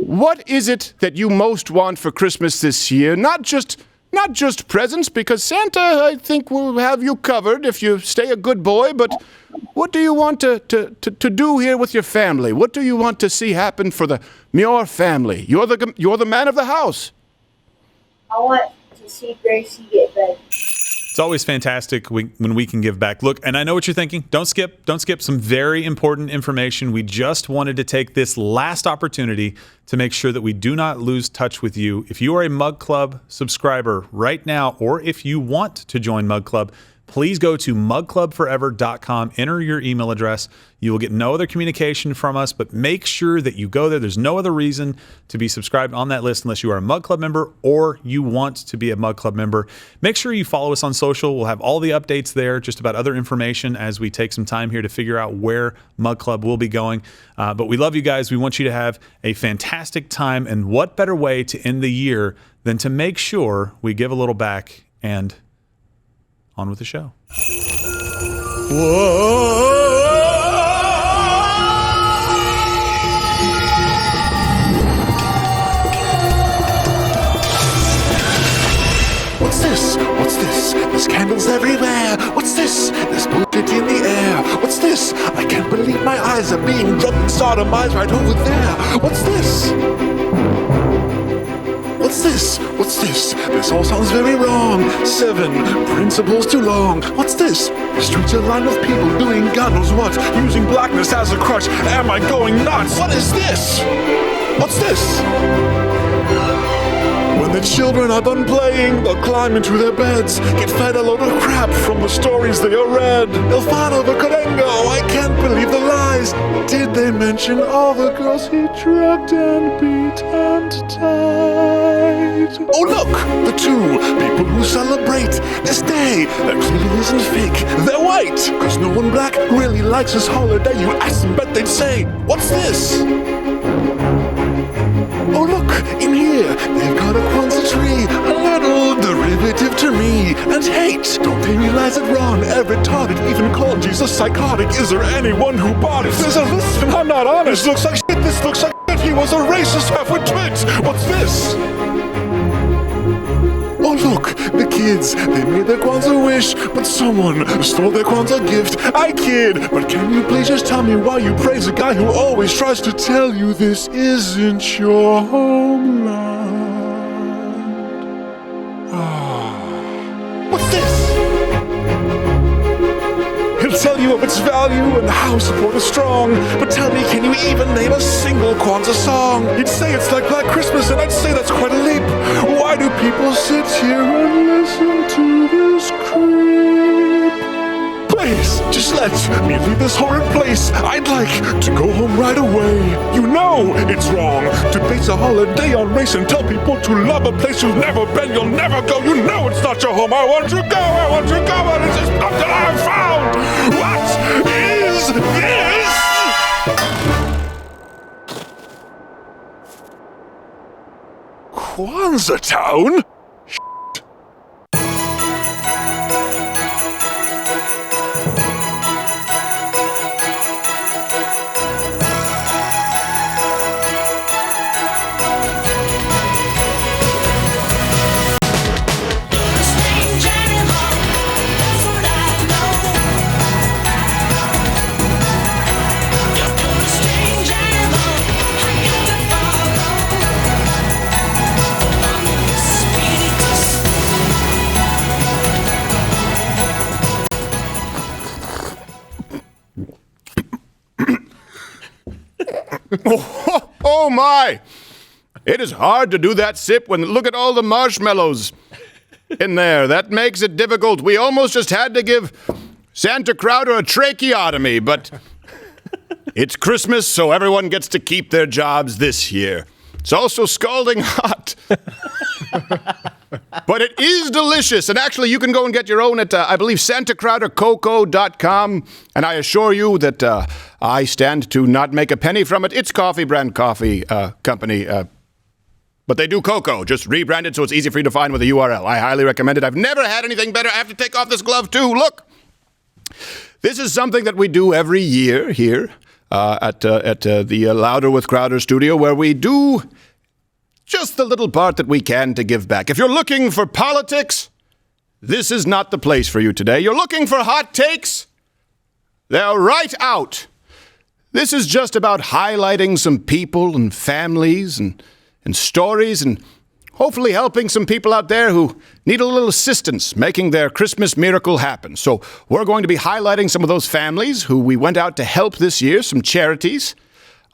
what is it that you most want for Christmas this year? Not just presents, because Santa, I think, will have you covered if you stay a good boy, but what do you want to do here with your family? What do you want to see happen for your family? You're the man of the house. I want to see Gracie get better. It's always fantastic when we can give back. Look, and I know what you're thinking. Don't skip some very important information. We just wanted to take this last opportunity to make sure that we do not lose touch with you. If you are a Mug Club subscriber right now, or if you want to join Mug Club, please go to mugclubforever.com, enter your email address. You will get no other communication from us, but make sure that you go there. There's no other reason to be subscribed on that list unless you are a Mug Club member or you want to be a Mug Club member. Make sure you follow us on social. We'll have all the updates there, just about other information as we take some time here to figure out where Mug Club will be going. But we love you guys. We want you to have a fantastic time, and what better way to end the year than to make sure we give a little back. And on with the show. Whoa! What's this? What's this? There's candles everywhere. What's this? There's bullshit in the air. What's this? I can't believe my eyes are being drugged and sodomized right over there. What's this? What's this? What's this? This all sounds very wrong. 7 principles too long. What's this? The streets are lined with people doing God knows what, using blackness as a crutch. Am I going nuts? What is this? What's this? When the children are done playing, they'll climb into their beds, get fed a load of crap from the stories they have read. They'll find over Codengo. I can't believe the lies. Did they mention all the girls he drugged and beat and tied? Oh look, the 2 people who celebrate this day that clearly isn't fake. They're white, cause no one black really likes this holiday. You ask them, bet they'd say, what's this? Oh look, in here, they've got a Kwanzaa tree, a little derivative to me. And hate, don't they realize that Ron, ever retarded, even called Jesus psychotic? Is there anyone who bought it? There's a list and I'm not honest. This looks like shit, this looks like shit. He was a racist half-wit. What's this? Oh look, the kids, they made their Kwanzaa wish, but someone stole their Kwanzaa gift. I kid, but can you please just tell me why you praise a guy who always tries to tell you this isn't your homeland? What's this? He'll tell you of its value and how support is strong, but tell me, can you even name a single Kwanzaa song? He'd say it's like Black Christmas, and I'd say that's quite a leap. Why do people sit here and listen to this creep? Please, just let me leave this horrid place. I'd like to go home right away. You know it's wrong to base a holiday on race and tell people to love a place you've never been, you'll never go. You know it's not your home. I want to go, and it's just not that I've found. What is this? Kwanzaa Town? Oh my! It is hard to do that sip when look at all the marshmallows in there. That makes it difficult. We almost just had to give Santa Crowder a tracheotomy, but it's Christmas, so everyone gets to keep their jobs this year. It's also scalding hot. But it is delicious. And actually, you can go and get your own at, I believe, santacrowdercocoa.com. And I assure you that I stand to not make a penny from it. It's coffee brand coffee company. But they do cocoa, just rebranded so it's easy for you to find with a URL. I highly recommend it. I've never had anything better. I have to take off this glove, too. Look. This is something that we do every year here at the Louder with Crowder studio, where we do just the little part that we can to give back. If you're looking for politics, this is not the place for you today. You're looking for hot takes? They're right out. This is just about highlighting some people and families and stories and hopefully helping some people out there who need a little assistance making their Christmas miracle happen. So we're going to be highlighting some of those families who we went out to help this year, some charities,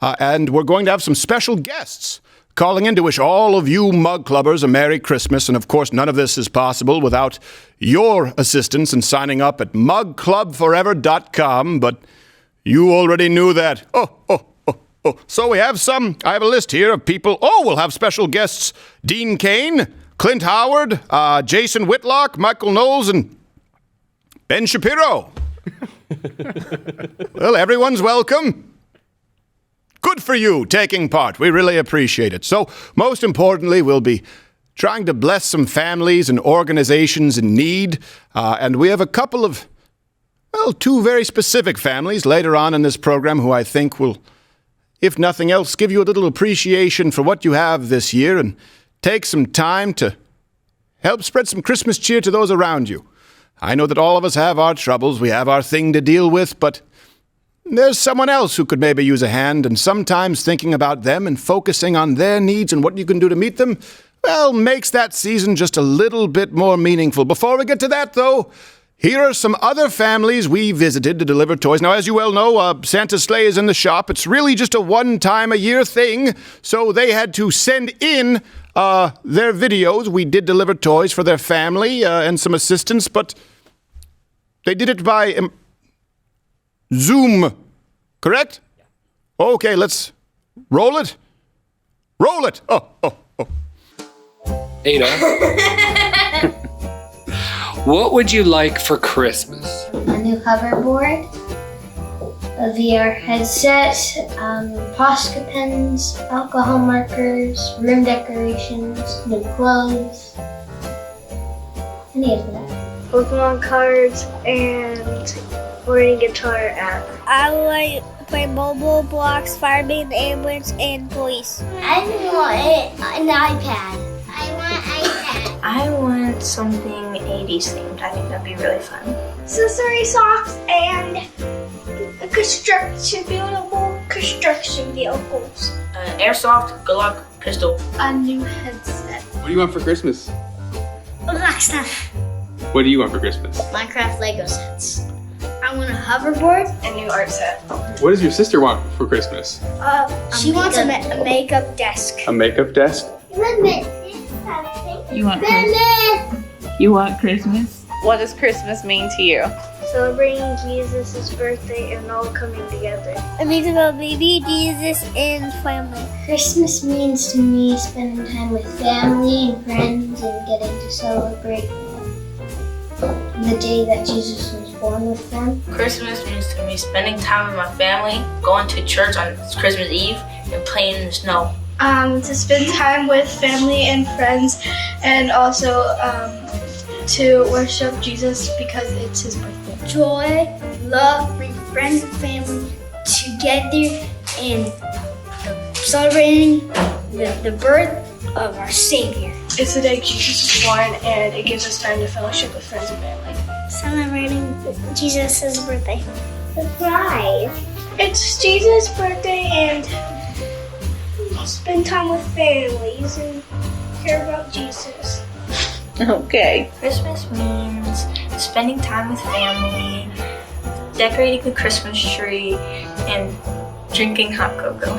and we're going to have some special guests calling in to wish all of you mug clubbers a Merry Christmas. And of course, none of this is possible without your assistance in signing up at mugclubforever.com, but you already knew that. So I have a list here of people. We'll have special guests: Dean Cain, Clint Howard, Jason Whitlock, Michael Knowles, and Ben Shapiro. Well, everyone's welcome. Good for you taking part. We really appreciate it. So, most importantly, we'll be trying to bless some families and organizations in need. And we have a couple of, two very specific families later on in this program who I think will, if nothing else, give you a little appreciation for what you have this year and take some time to help spread some Christmas cheer to those around you. I know that all of us have our troubles. We have our thing to deal with, but there's someone else who could maybe use a hand, and sometimes thinking about them and focusing on their needs and what you can do to meet them, makes that season just a little bit more meaningful. Before we get to that, though, here are some other families we visited to deliver toys. Now, as you well know, Santa's sleigh is in the shop. It's really just a one-time-a-year thing, so they had to send in their videos. We did deliver toys for their family and some assistance, but they did it by Zoom, correct? Okay, let's roll it. Roll it! Ada, what would you like for Christmas? A new hoverboard, a VR headset, Posca pens, alcohol markers, room decorations, new clothes, any of that. Pokemon cards and learning guitar app. I would like play mobile blocks, fireman, ambulance, and police. I want an iPad. I want iPad. I want something 80s themed. I think that'd be really fun. Accessory socks and construction vehicles. An airsoft Glock pistol. A new headset. What do you want for Christmas? Black stuff. What do you want for Christmas? Minecraft Lego sets. I want a hoverboard. A new art set. What does your sister want for Christmas? She wants a makeup desk. A makeup desk? You want Christmas? You want Christmas? What does Christmas mean to you? Celebrating Jesus' birthday and all coming together. It means about baby Jesus and family. Christmas means to me spending time with family and friends and getting to celebrate the day that Jesus was born with them. Christmas means to me spending time with my family, going to church on Christmas Eve, and playing in the snow. To spend time with family and friends, and also to worship Jesus because it's his birthday. Joy, love, bring friends and family together and celebrating the birth of our Savior. It's the day Jesus was born, and it gives us time to fellowship with friends and family. Celebrating Jesus' birthday. Surprise! It's Jesus' birthday, and spend time with families and care about Jesus. Okay. Christmas means spending time with family, decorating the Christmas tree, and drinking hot cocoa.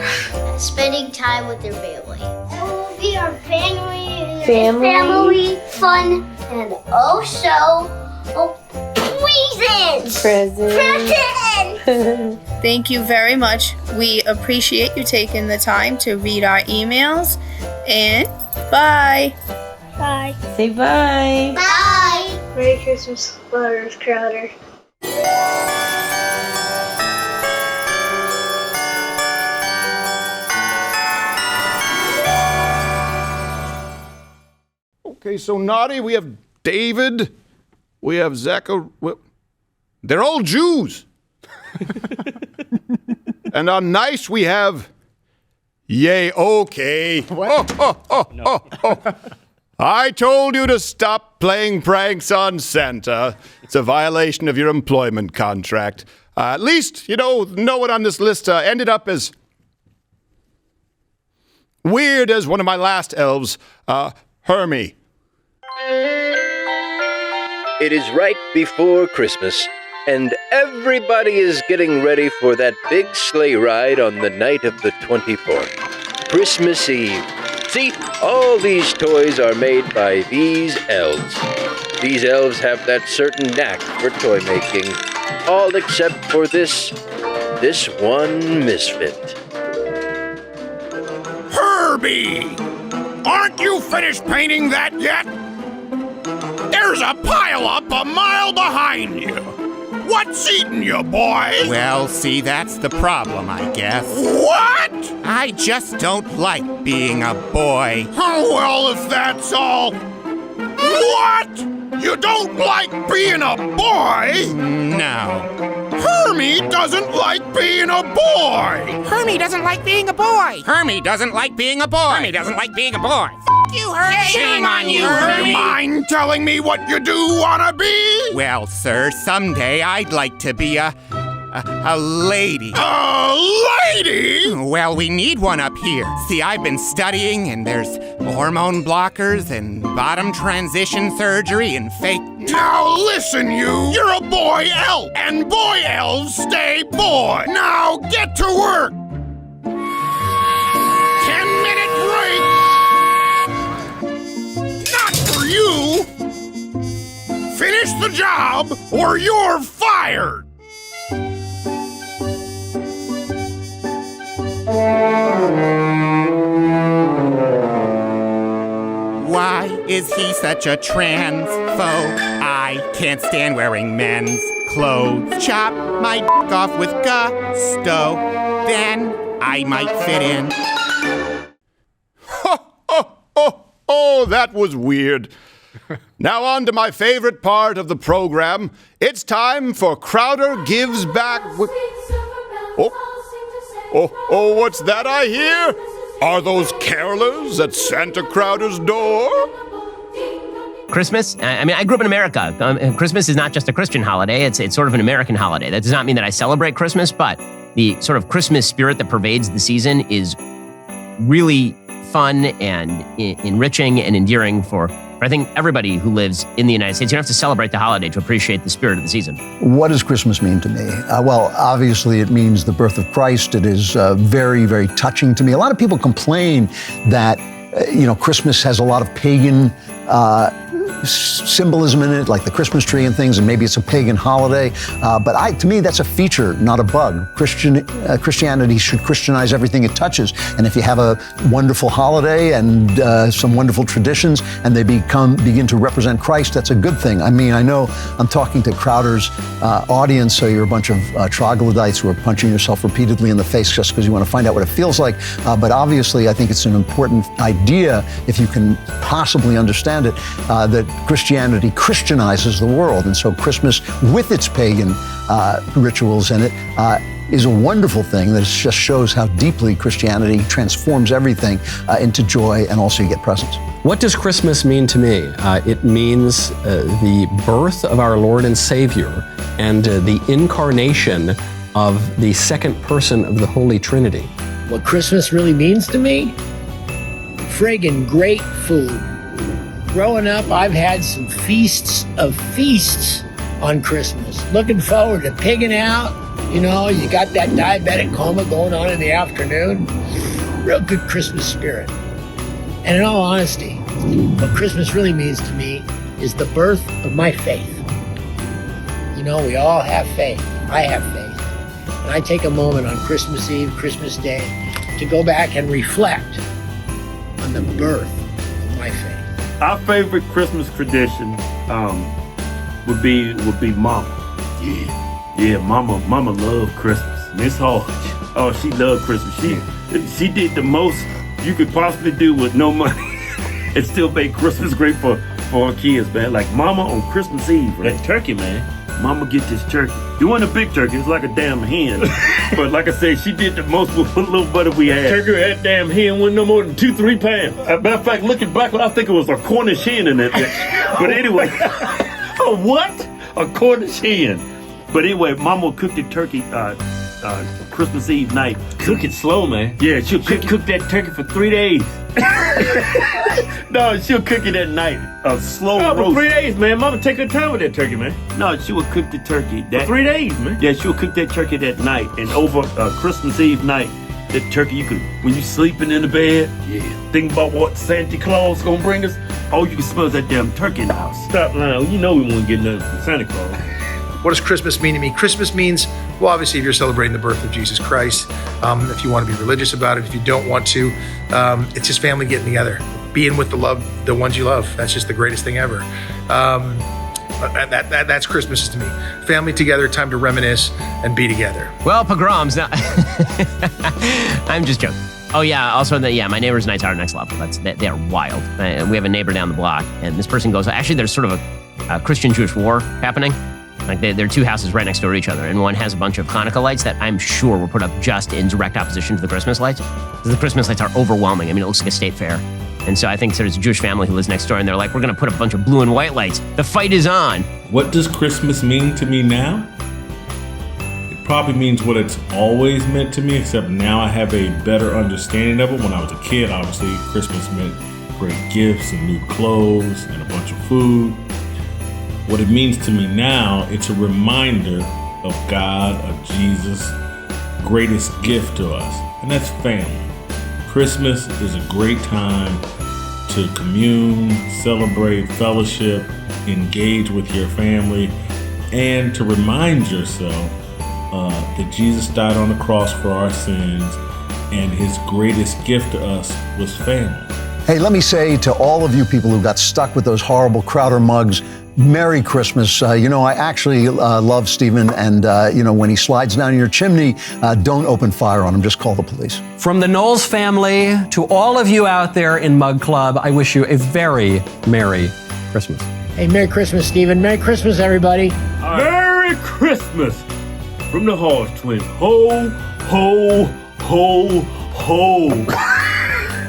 Spending time with their family. It will be our family fun, and also presents. Thank you very much. We appreciate you taking the time to read our emails. And bye. Bye. Say bye. Bye. Merry Christmas, Lwc Crowder. Okay, so naughty, we have David, we have Zachary. They're all Jews. And on nice we have... Yay, okay. I told you to stop playing pranks on Santa. It's a violation of your employment contract. At least, no one on this list ended up as weird as one of my last elves, Hermie. It is right before Christmas, and everybody is getting ready for that big sleigh ride on the night of the 24th, Christmas Eve. See, all these toys are made by these elves. These elves have that certain knack for toy making, all except for this one misfit. Herbie! Aren't you finished painting that yet? There's a pile-up a mile behind you. What's eating you, boy? Well, see, that's the problem, I guess. What? I just don't like being a boy. Oh, well, if that's all... What? You don't like being a boy? No. Hermie doesn't like being a boy. Hermie doesn't like being a boy. Hermie doesn't like being a boy. Hermie doesn't like being a boy. F*** you, Hermie. Shame on you, Hermie. Mind telling me what you do wanna be? Well, sir, someday I'd like to be a lady. A lady? Well, we need one up here. See, I've been studying, and there's hormone blockers and bottom transition surgery and fake... Now listen, you're a boy elf, and boy elves stay boy. Now get to work. 10-minute break. Not for you. Finish the job, or you're fired. Why is he such a transphobe? I can't stand wearing men's clothes. Chop my dick off with gusto, then I might fit in. Oh, that was weird. Now on to my favorite part of the program. It's time for Crowder Gives Back with... Oh, what's that I hear? Are those carolers at Santa Crowder's door? Christmas? I mean, I grew up in America. Christmas is not just a Christian holiday. It's sort of an American holiday. That does not mean that I celebrate Christmas, but the sort of Christmas spirit that pervades the season is really fun and enriching and endearing for I think everybody who lives in the United States. You don't have to celebrate the holiday to appreciate the spirit of the season. What does Christmas mean to me? Well, obviously it means the birth of Christ. It is very, very touching to me. A lot of people complain that, Christmas has a lot of pagan symbolism in it, like the Christmas tree and things, and maybe it's a pagan holiday. But to me, that's a feature, not a bug. Christianity should Christianize everything it touches. And if you have a wonderful holiday and some wonderful traditions, and they begin to represent Christ, that's a good thing. I mean, I know I'm talking to Crowder's audience, so you're a bunch of troglodytes who are punching yourself repeatedly in the face just because you want to find out what it feels like. But obviously, I think it's an important idea, if you can possibly understand it, that Christianity Christianizes the world. And so Christmas, with its pagan rituals in it, is a wonderful thing that just shows how deeply Christianity transforms everything into joy, and also you get presents. What does Christmas mean to me? It means the birth of our Lord and Savior and the incarnation of the second person of the Holy Trinity. What Christmas really means to me? Friggin' great food. Growing up, I've had some feasts of feasts on Christmas. Looking forward to pigging out. You got that diabetic coma going on in the afternoon. Real good Christmas spirit. And in all honesty, what Christmas really means to me is the birth of my faith. We all have faith. I have faith. And I take a moment on Christmas Eve, Christmas Day, to go back and reflect on the birth of my faith. Our favorite Christmas tradition would be Mama. Yeah, Mama loved Christmas. Miss Hodge. Oh, she loved Christmas. She did the most you could possibly do with no money and still make Christmas great for our kids, man. Like Mama on Christmas Eve, right? That turkey, man. Mama get this turkey. It wasn't a big turkey. It's like a damn hen. But like I said, she did the most with what little butter we had. Turkey, that damn hen wasn't no more than 2-3 pounds. As a matter of fact, looking back, I think it was a Cornish hen in that thing. But anyway, what? A Cornish hen. But anyway, Mama cooked the turkey Christmas Eve night. Cook it slow, man. Yeah, she'll cook that turkey for 3 days. No, she'll cook it at night. A slow roast. For 3 days, man. Mama take her time with that turkey, man. No, she will cook the turkey. For 3 days, man. Yeah, she'll cook that turkey that night. And over Christmas Eve night, that turkey, you could, when you sleeping in the bed, think about what Santa Claus gonna bring us, all you can smell is that damn turkey in the house. Stop lying. You know we won't get nothing from Santa Claus. What does Christmas mean to me? Christmas means, well, obviously, if you're celebrating the birth of Jesus Christ, if you want to be religious about it, if you don't want to, it's just family getting together, being with the ones you love. That's just the greatest thing ever. That's Christmas to me. Family together, time to reminisce and be together. Well, pogroms. Now, I'm just joking. Oh yeah. Also, my neighbors' nights are next level. They are wild. We have a neighbor down the block, and this person goes. Actually, there's sort of a Christian-Jewish war happening. Like there are two houses right next door to each other, and one has a bunch of Hanukkah lights that I'm sure were put up just in direct opposition to the Christmas lights. Because the Christmas lights are overwhelming. I mean, it looks like a state fair. And so I think there's a Jewish family who lives next door, and they're like, we're going to put up a bunch of blue and white lights. The fight is on. What does Christmas mean to me now? It probably means what it's always meant to me, except now I have a better understanding of it. When I was a kid, obviously, Christmas meant great gifts and new clothes and a bunch of food. What it means to me now, it's a reminder of God, of Jesus' greatest gift to us, and that's family. Christmas is a great time to commune, celebrate, fellowship, engage with your family, and to remind yourself that Jesus died on the cross for our sins, and his greatest gift to us was family. Hey, let me say to all of you people who got stuck with those horrible Crowder mugs, Merry Christmas. I actually love Stephen, and, when he slides down your chimney, don't open fire on him. Just call the police. From the Knowles family to all of you out there in Mug Club, I wish you a very Merry Christmas. Hey, Merry Christmas, Stephen. Merry Christmas, everybody. Merry Christmas from the Halls twins. Ho, ho, ho, ho.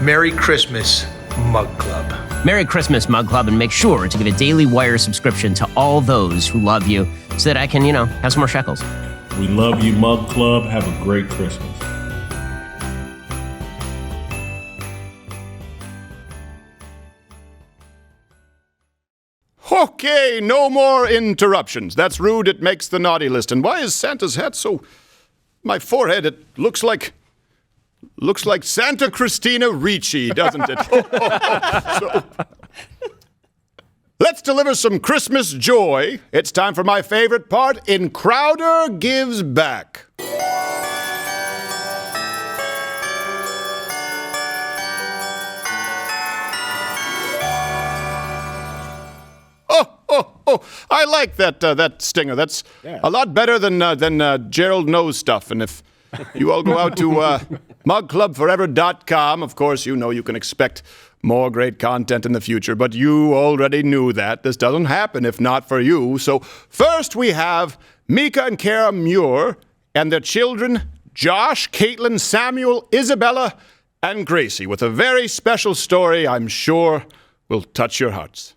Merry Christmas, Mug Club. Merry Christmas, Mug Club, and make sure to give a Daily Wire subscription to all those who love you so that I can, have some more shekels. We love you, Mug Club. Have a great Christmas. Okay, no more interruptions. That's rude. It makes the naughty list. And why is Santa's hat so... My forehead, it looks like Santa Cristina Ricci, doesn't it? So, let's deliver some Christmas joy. It's time for my favorite part in Crowder Gives Back. Oh, I like that stinger. That's a lot better than Gerald Knows stuff. And if you all go out to mugclubforever.com, of course, you can expect more great content in the future. But you already knew that. This doesn't happen if not for you. So first we have Mika and Kara Muir and their children, Josh, Caitlin, Samuel, Isabella, and Gracie, with a very special story I'm sure will touch your hearts.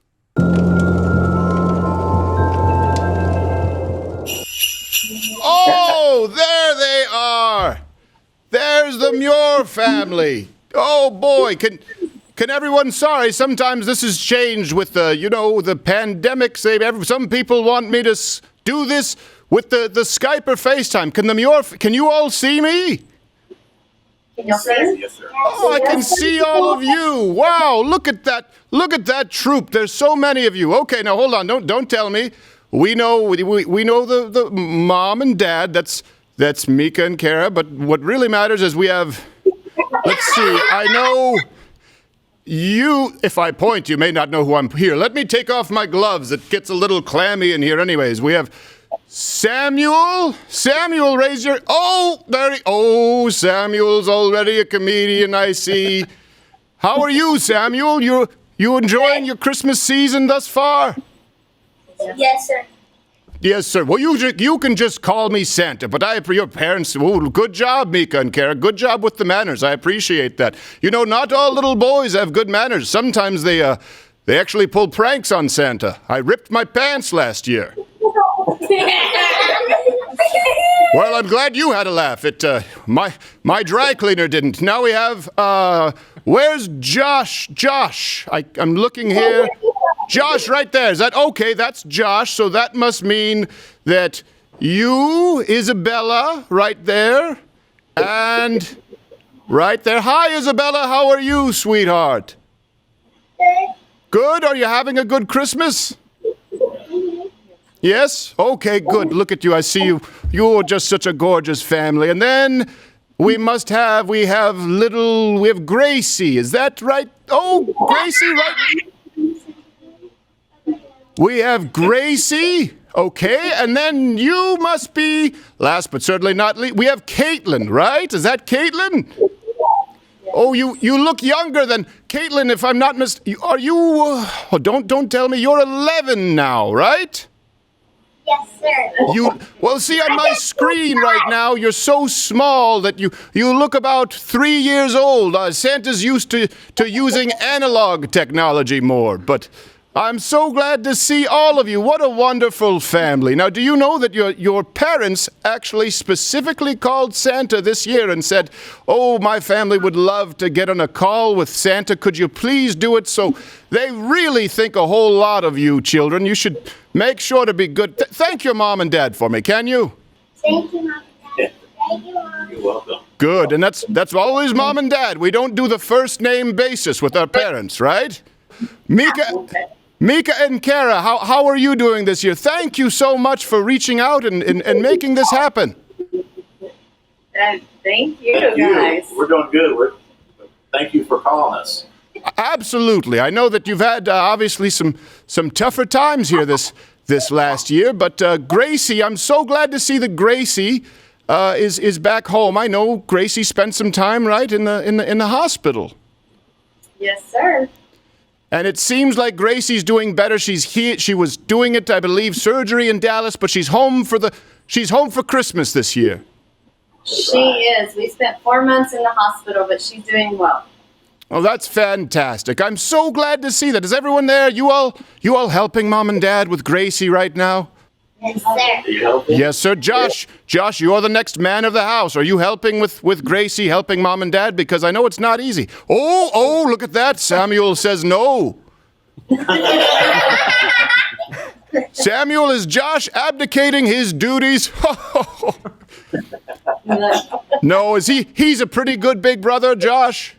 Oh, there they are. There's the Muir family. Oh, boy. Can everyone... Sorry, sometimes this has changed with the pandemic. Some people want me to do this with the Skype or FaceTime. Can you all see me? Yes, sir. Yes, sir. Oh, I can see all of you. Wow, look at that. Look at that troop. There's so many of you. Okay, now hold on. Don't tell me. We know the mom and dad. That's Mika and Kara. But what really matters is we have. Let's see. I know you. If I point, you may not know who I'm here. Let me take off my gloves. It gets a little clammy in here, anyways. We have Samuel. Samuel, raise your. Oh, there. Oh, Samuel's already a comedian. I see. How are you, Samuel? You enjoying your Christmas season thus far? Yes, sir. Yes, sir. Well, you can just call me Santa, but your parents, good job, Mika and Kara. Good job with the manners. I appreciate that. You know, not all little boys have good manners. Sometimes they actually pull pranks on Santa. I ripped my pants last year. Well, I'm glad you had a laugh. My dry cleaner didn't. Now we have, where's Josh? Josh, I'm looking here. Josh, right there. Is that okay? That's Josh. So that must mean that you, Isabella, right there, and right there. Hi, Isabella. How are you, sweetheart? Good. Are you having a good Christmas? Yes? Okay, good. Look at you. I see you. You're just such a gorgeous family. And then we have Gracie. Is that right? Oh, Gracie, right? We have Gracie. Okay, and then you must be, last but certainly not least, we have Caitlin, right? Is that Caitlin? Oh, you look younger than Caitlin, if I'm not are you, don't tell me, you're 11 now, right? Yes, sir. Well, see on my screen right now, you're so small that you look about 3 years old. Santa's used to using analog technology more, but I'm so glad to see all of you. What a wonderful family. Now, do you know that your parents actually specifically called Santa this year and said, oh, my family would love to get on a call with Santa. Could you please do it? So they really think a whole lot of you children. You should make sure to be good. Thank your mom and dad for me, can you? Thank you, Mom and Dad. Thank you, Mom. You're welcome. Good, and that's always mom and dad. We don't do the first name basis with our parents, right? Mika and Kara, how are you doing this year? Thank you so much for reaching out and making this happen. Thank you, guys. We're doing good. Thank you for calling us. Absolutely. I know that you've had obviously some tougher times here this last year, but Gracie, I'm so glad to see that Gracie is back home. I know Gracie spent some time right in the hospital. Yes, sir. And it seems like Gracie's doing better. She was doing it, I believe, surgery in Dallas, but she's home for Christmas this year. She is. We spent 4 months in the hospital, but she's doing well. Oh, that's fantastic. I'm so glad to see that. Is everyone there? You all helping mom and dad with Gracie right now? Yes, sir. Yes, sir. Josh, you're the next man of the house. Are you helping with Gracie, helping mom and dad? Because I know it's not easy. Oh, look at that. Samuel says no. Samuel, is Josh abdicating his duties? No, is he's a pretty good big brother, Josh?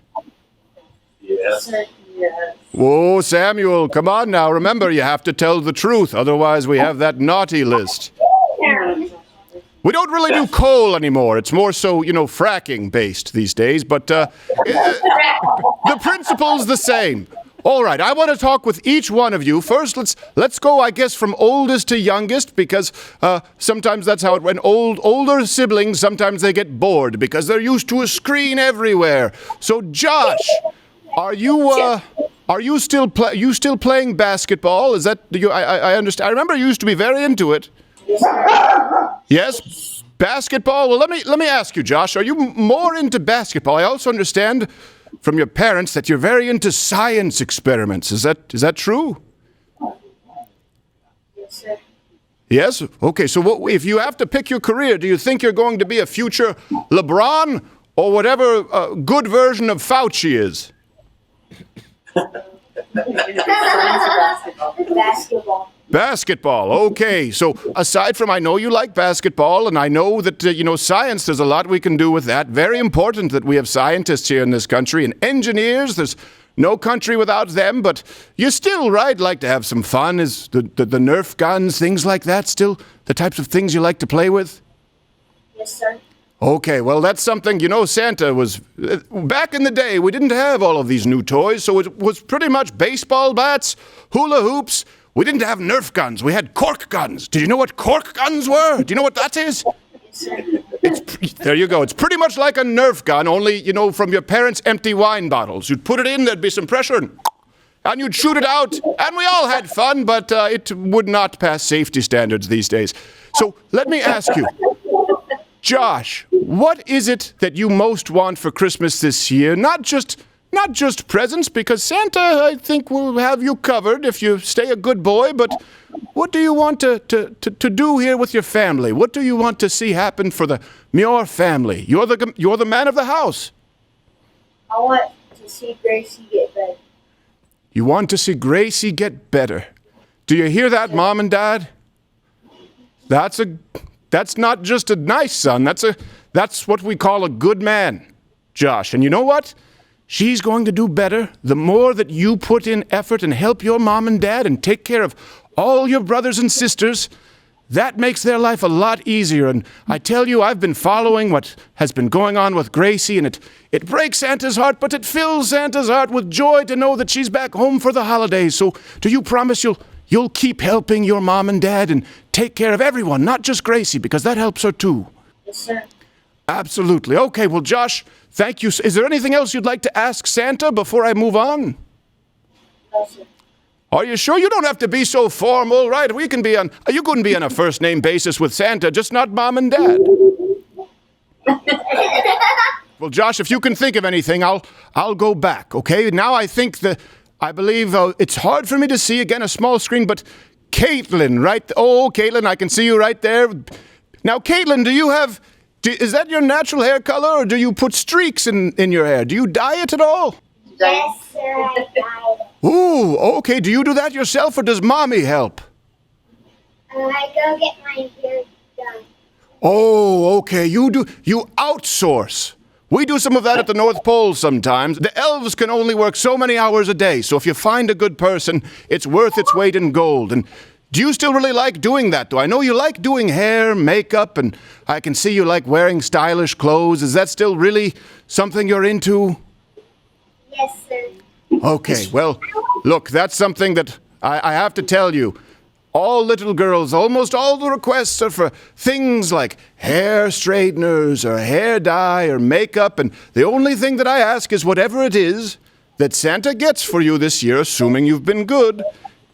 Yes. Yes. Whoa, Samuel, come on now. Remember, you have to tell the truth. Otherwise, we have that naughty list. We don't really do coal anymore. It's more so, fracking based these days. But the principle's the same. All right, I want to talk with each one of you. First, let's go, I guess, from oldest to youngest, because sometimes that's how it went. Older siblings, sometimes they get bored because they're used to a screen everywhere. So, Josh, are you still playing basketball? Is that I understand? I remember you used to be very into it. Yes, basketball. Well, let me ask you, Josh. Are you more into basketball? I also understand from your parents that you're very into science experiments. Is that true? Yes, sir. Yes? Okay, so if you have to pick your career, do you think you're going to be a future LeBron or whatever good version of Fauci is? Basketball. Okay. So aside from, I know you like basketball, and I know that, science, there's a lot we can do with that. Very important that we have scientists here in this country, and engineers. There's no country without them, but you still, right, like to have some fun. Is the Nerf guns, things like that, still the types of things you like to play with? Yes, sir. Okay, well, that's something, Santa was, back in the day, we didn't have all of these new toys, so it was pretty much baseball bats, hula hoops. We didn't have Nerf guns, we had cork guns. Did you know what cork guns were? Do you know what that is? There you go. It's pretty much like a Nerf gun, only, from your parents' empty wine bottles. You'd put it in, there'd be some pressure, and and you'd shoot it out, and we all had fun, but it would not pass safety standards these days. So let me ask you, Josh, what is it that you most want for Christmas this year? Not just presents, because Santa, I think, will have you covered if you stay a good boy, but what do you want to do here with your family? What do you want to see happen for your family? You're the man of the house. I want to see Gracie get better. You want to see Gracie get better. Do you hear that, Mom and Dad? That's not just a nice son. That's what we call a good man, Josh. And you know what? She's going to do better the more that you put in effort and help your mom and dad and take care of all your brothers and sisters. That makes their life a lot easier. And I tell you, I've been following what has been going on with Gracie, and it breaks Santa's heart, but it fills Santa's heart with joy to know that she's back home for the holidays. So do you promise you'll keep helping your mom and dad and take care of everyone, not just Gracie, because that helps her too? Yes, sir. Absolutely. Okay, well, Josh, thank you. Is there anything else you'd like to ask Santa before I move on? No, sir. Are you sure? You don't have to be so formal, right? You couldn't be on a first-name basis with Santa, just not Mom and Dad. Well, Josh, if you can think of anything, I'll go back, okay? Now I believe it's hard for me to see, again, a small screen, but Caitlin, right? Oh, Caitlin, I can see you right there. Now, Caitlin, is that your natural hair color, or do you put streaks in your hair? Do you dye it at all? Yes, sir, I got it. Ooh, okay. Do you do that yourself, or does Mommy help? I go get my hair done. Oh, okay. You outsource. We do some of that at the North Pole sometimes. The elves can only work so many hours a day, so if you find a good person, it's worth its weight in gold. And do you still really like doing that, though? I know you like doing hair, makeup, and I can see you like wearing stylish clothes. Is that still really something you're into? Yes, sir. Okay, well, look, that's something that I have to tell you. All little girls, almost all the requests are for things like hair straighteners or hair dye or makeup, and the only thing that I ask is whatever it is that Santa gets for you this year, assuming you've been good,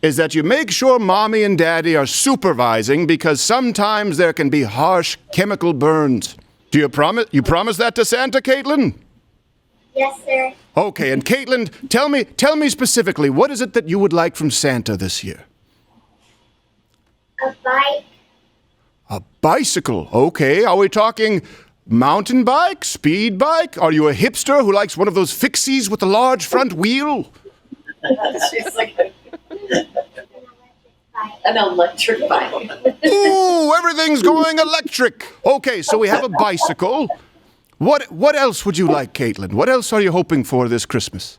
is that you make sure Mommy and Daddy are supervising, because sometimes there can be harsh chemical burns. Do you promise that to Santa, Caitlin? Yes, sir. Okay, and Caitlin, tell me specifically, what is it that you would like from Santa this year? A bike. A bicycle, okay. Are we talking mountain bike, speed bike? Are you a hipster who likes one of those fixies with a large front wheel? She's like an electric bike. Ooh, everything's going electric. Okay, so we have a bicycle. What else would you like, Caitlin? What else are you hoping for this Christmas?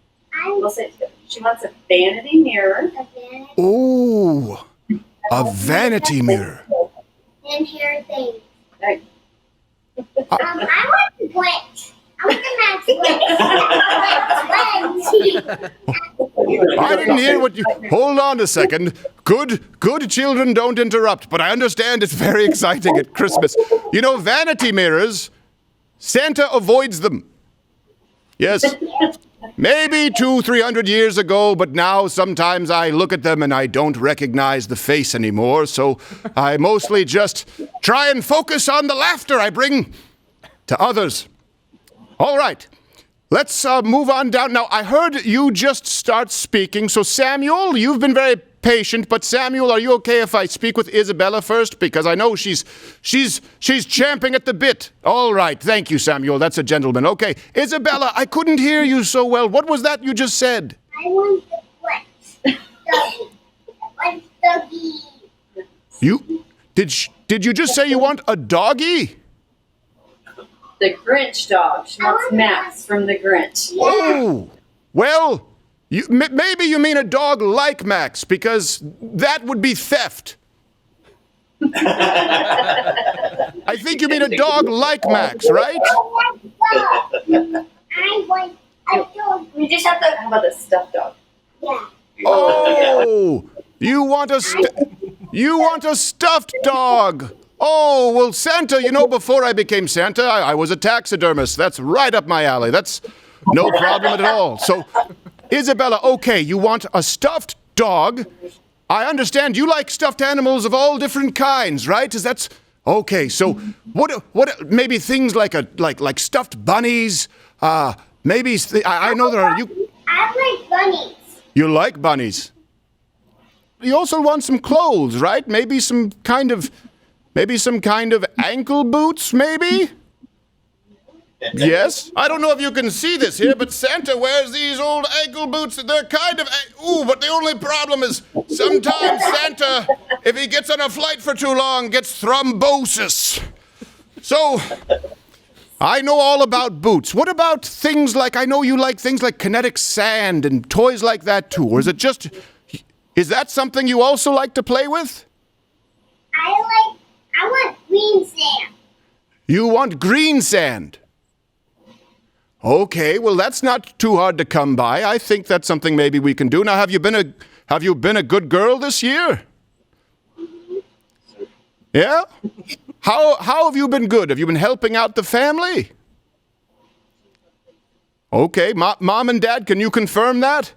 She wants a vanity mirror. Ooh, a vanity mirror. And hair things. Right. I want the Grinch. I want the Grinch. I didn't hear what you... Hold on a second. Good children don't interrupt, but I understand it's very exciting at Christmas. You know, vanity mirrors, Santa avoids them. Yes. Maybe 200-300 years ago, but now sometimes I look at them and I don't recognize the face anymore, so I mostly just try and focus on the laughter I bring to others. All right, let's move on down. Now, I heard you just start speaking, so Samuel, you've been very patient, but Samuel, are you okay if I speak with Isabella first? Because I know she's champing at the bit. All right, thank you, Samuel. That's a gentleman. Okay, Isabella, I couldn't hear you so well. What was that you just said? I want the Grinch. Doggy. I want doggy. Did you just say you want a doggy? The Grinch dog. She wants Max from the Grinch. Yeah. Oh, well, maybe you mean a dog like Max, because that would be theft. I think you mean a dog like Max, right? I want a dog. We just have to. How about the stuffed dog? Yeah. Oh, you want a stuffed dog. Oh, well, Santa, you know, before I became Santa, I was a taxidermist. That's right up my alley. That's no problem at all. So Isabella, okay, you want a stuffed dog. I understand you like stuffed animals of all different kinds, right? Is that okay? So what? Maybe things like stuffed bunnies. Maybe I know there are you. I like bunnies. You like bunnies. You also want some clothes, right? Maybe some kind of ankle boots, maybe? Yes? I don't know if you can see this here, but Santa wears these old ankle boots. They're kind of, but the only problem is sometimes Santa, if he gets on a flight for too long, gets thrombosis. So, I know all about boots. What about things like, I know you like things like kinetic sand and toys like that too, or is that something you also like to play with? I want green sand. You want green sand? Okay, well that's not too hard to come by. I think that's something maybe we can do. Now, have you been a good girl this year? Yeah? How have you been good? Have you been helping out the family? Okay, Mom and Dad, can you confirm that?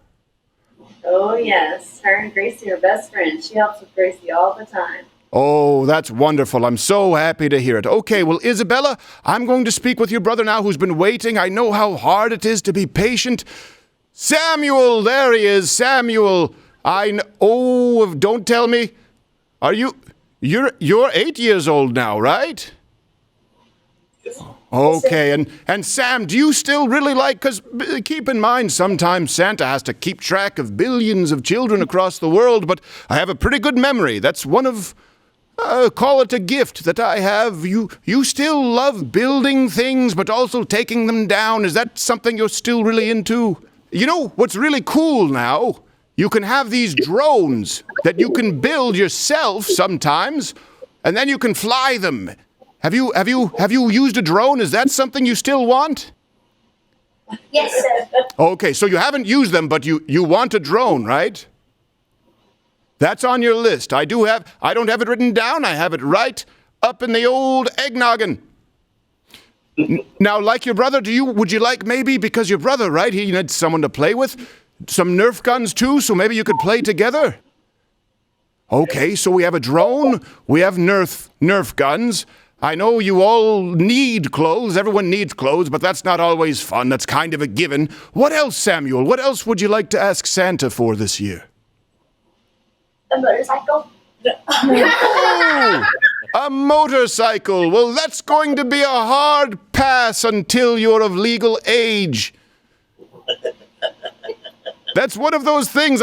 Oh, yes. Her and Gracie are best friends. She helps with Gracie all the time. Oh, that's wonderful. I'm so happy to hear it. Okay, well, Isabella, I'm going to speak with your brother now who's been waiting. I know how hard it is to be patient. Samuel, there he is. Samuel, don't tell me. You're 8 years old now, right? Okay, and Sam, do you still really because keep in mind, sometimes Santa has to keep track of billions of children across the world, but I have a pretty good memory. That's one of, call it a gift that I have. You still love building things, but also taking them down. Is that something you're still really into? You know, what's really cool now, you can have these drones that you can build yourself sometimes, and then you can fly them. Have you used a drone? Is that something you still want? Yes, sir. Okay, so you haven't used them, but you want a drone, right? That's on your list. I don't have it written down. I have it right up in the old egg noggin. Now, like your brother, would you like maybe, because your brother, right, he needs someone to play with, some Nerf guns too, so maybe you could play together? Okay, so we have a drone, we have Nerf guns. I know you all need clothes. Everyone needs clothes, but that's not always fun. That's kind of a given. What else, Samuel? What else would you like to ask Santa for this year? A motorcycle. Oh, a motorcycle. Well, that's going to be a hard pass until you're of legal age. That's one of those things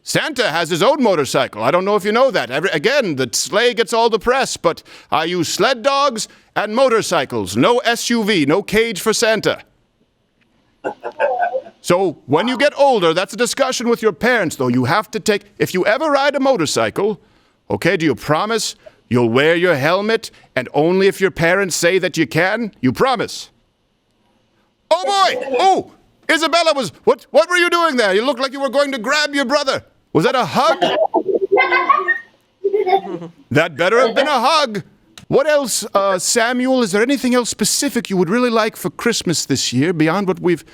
Santa has his own motorcycle. I don't know if you know that. Again, the sleigh gets all the press, but I use sled dogs and motorcycles. No SUV, no cage for Santa. So when you get older, that's a discussion with your parents, though. You have to if you ever ride a motorcycle, okay, do you promise you'll wear your helmet and only if your parents say that you can? You promise? Oh, boy! Oh! Isabella what were you doing there? You looked like you were going to grab your brother. Was that a hug? That better have been a hug. What else, Samuel? Is there anything else specific you would really like for Christmas this year beyond what we've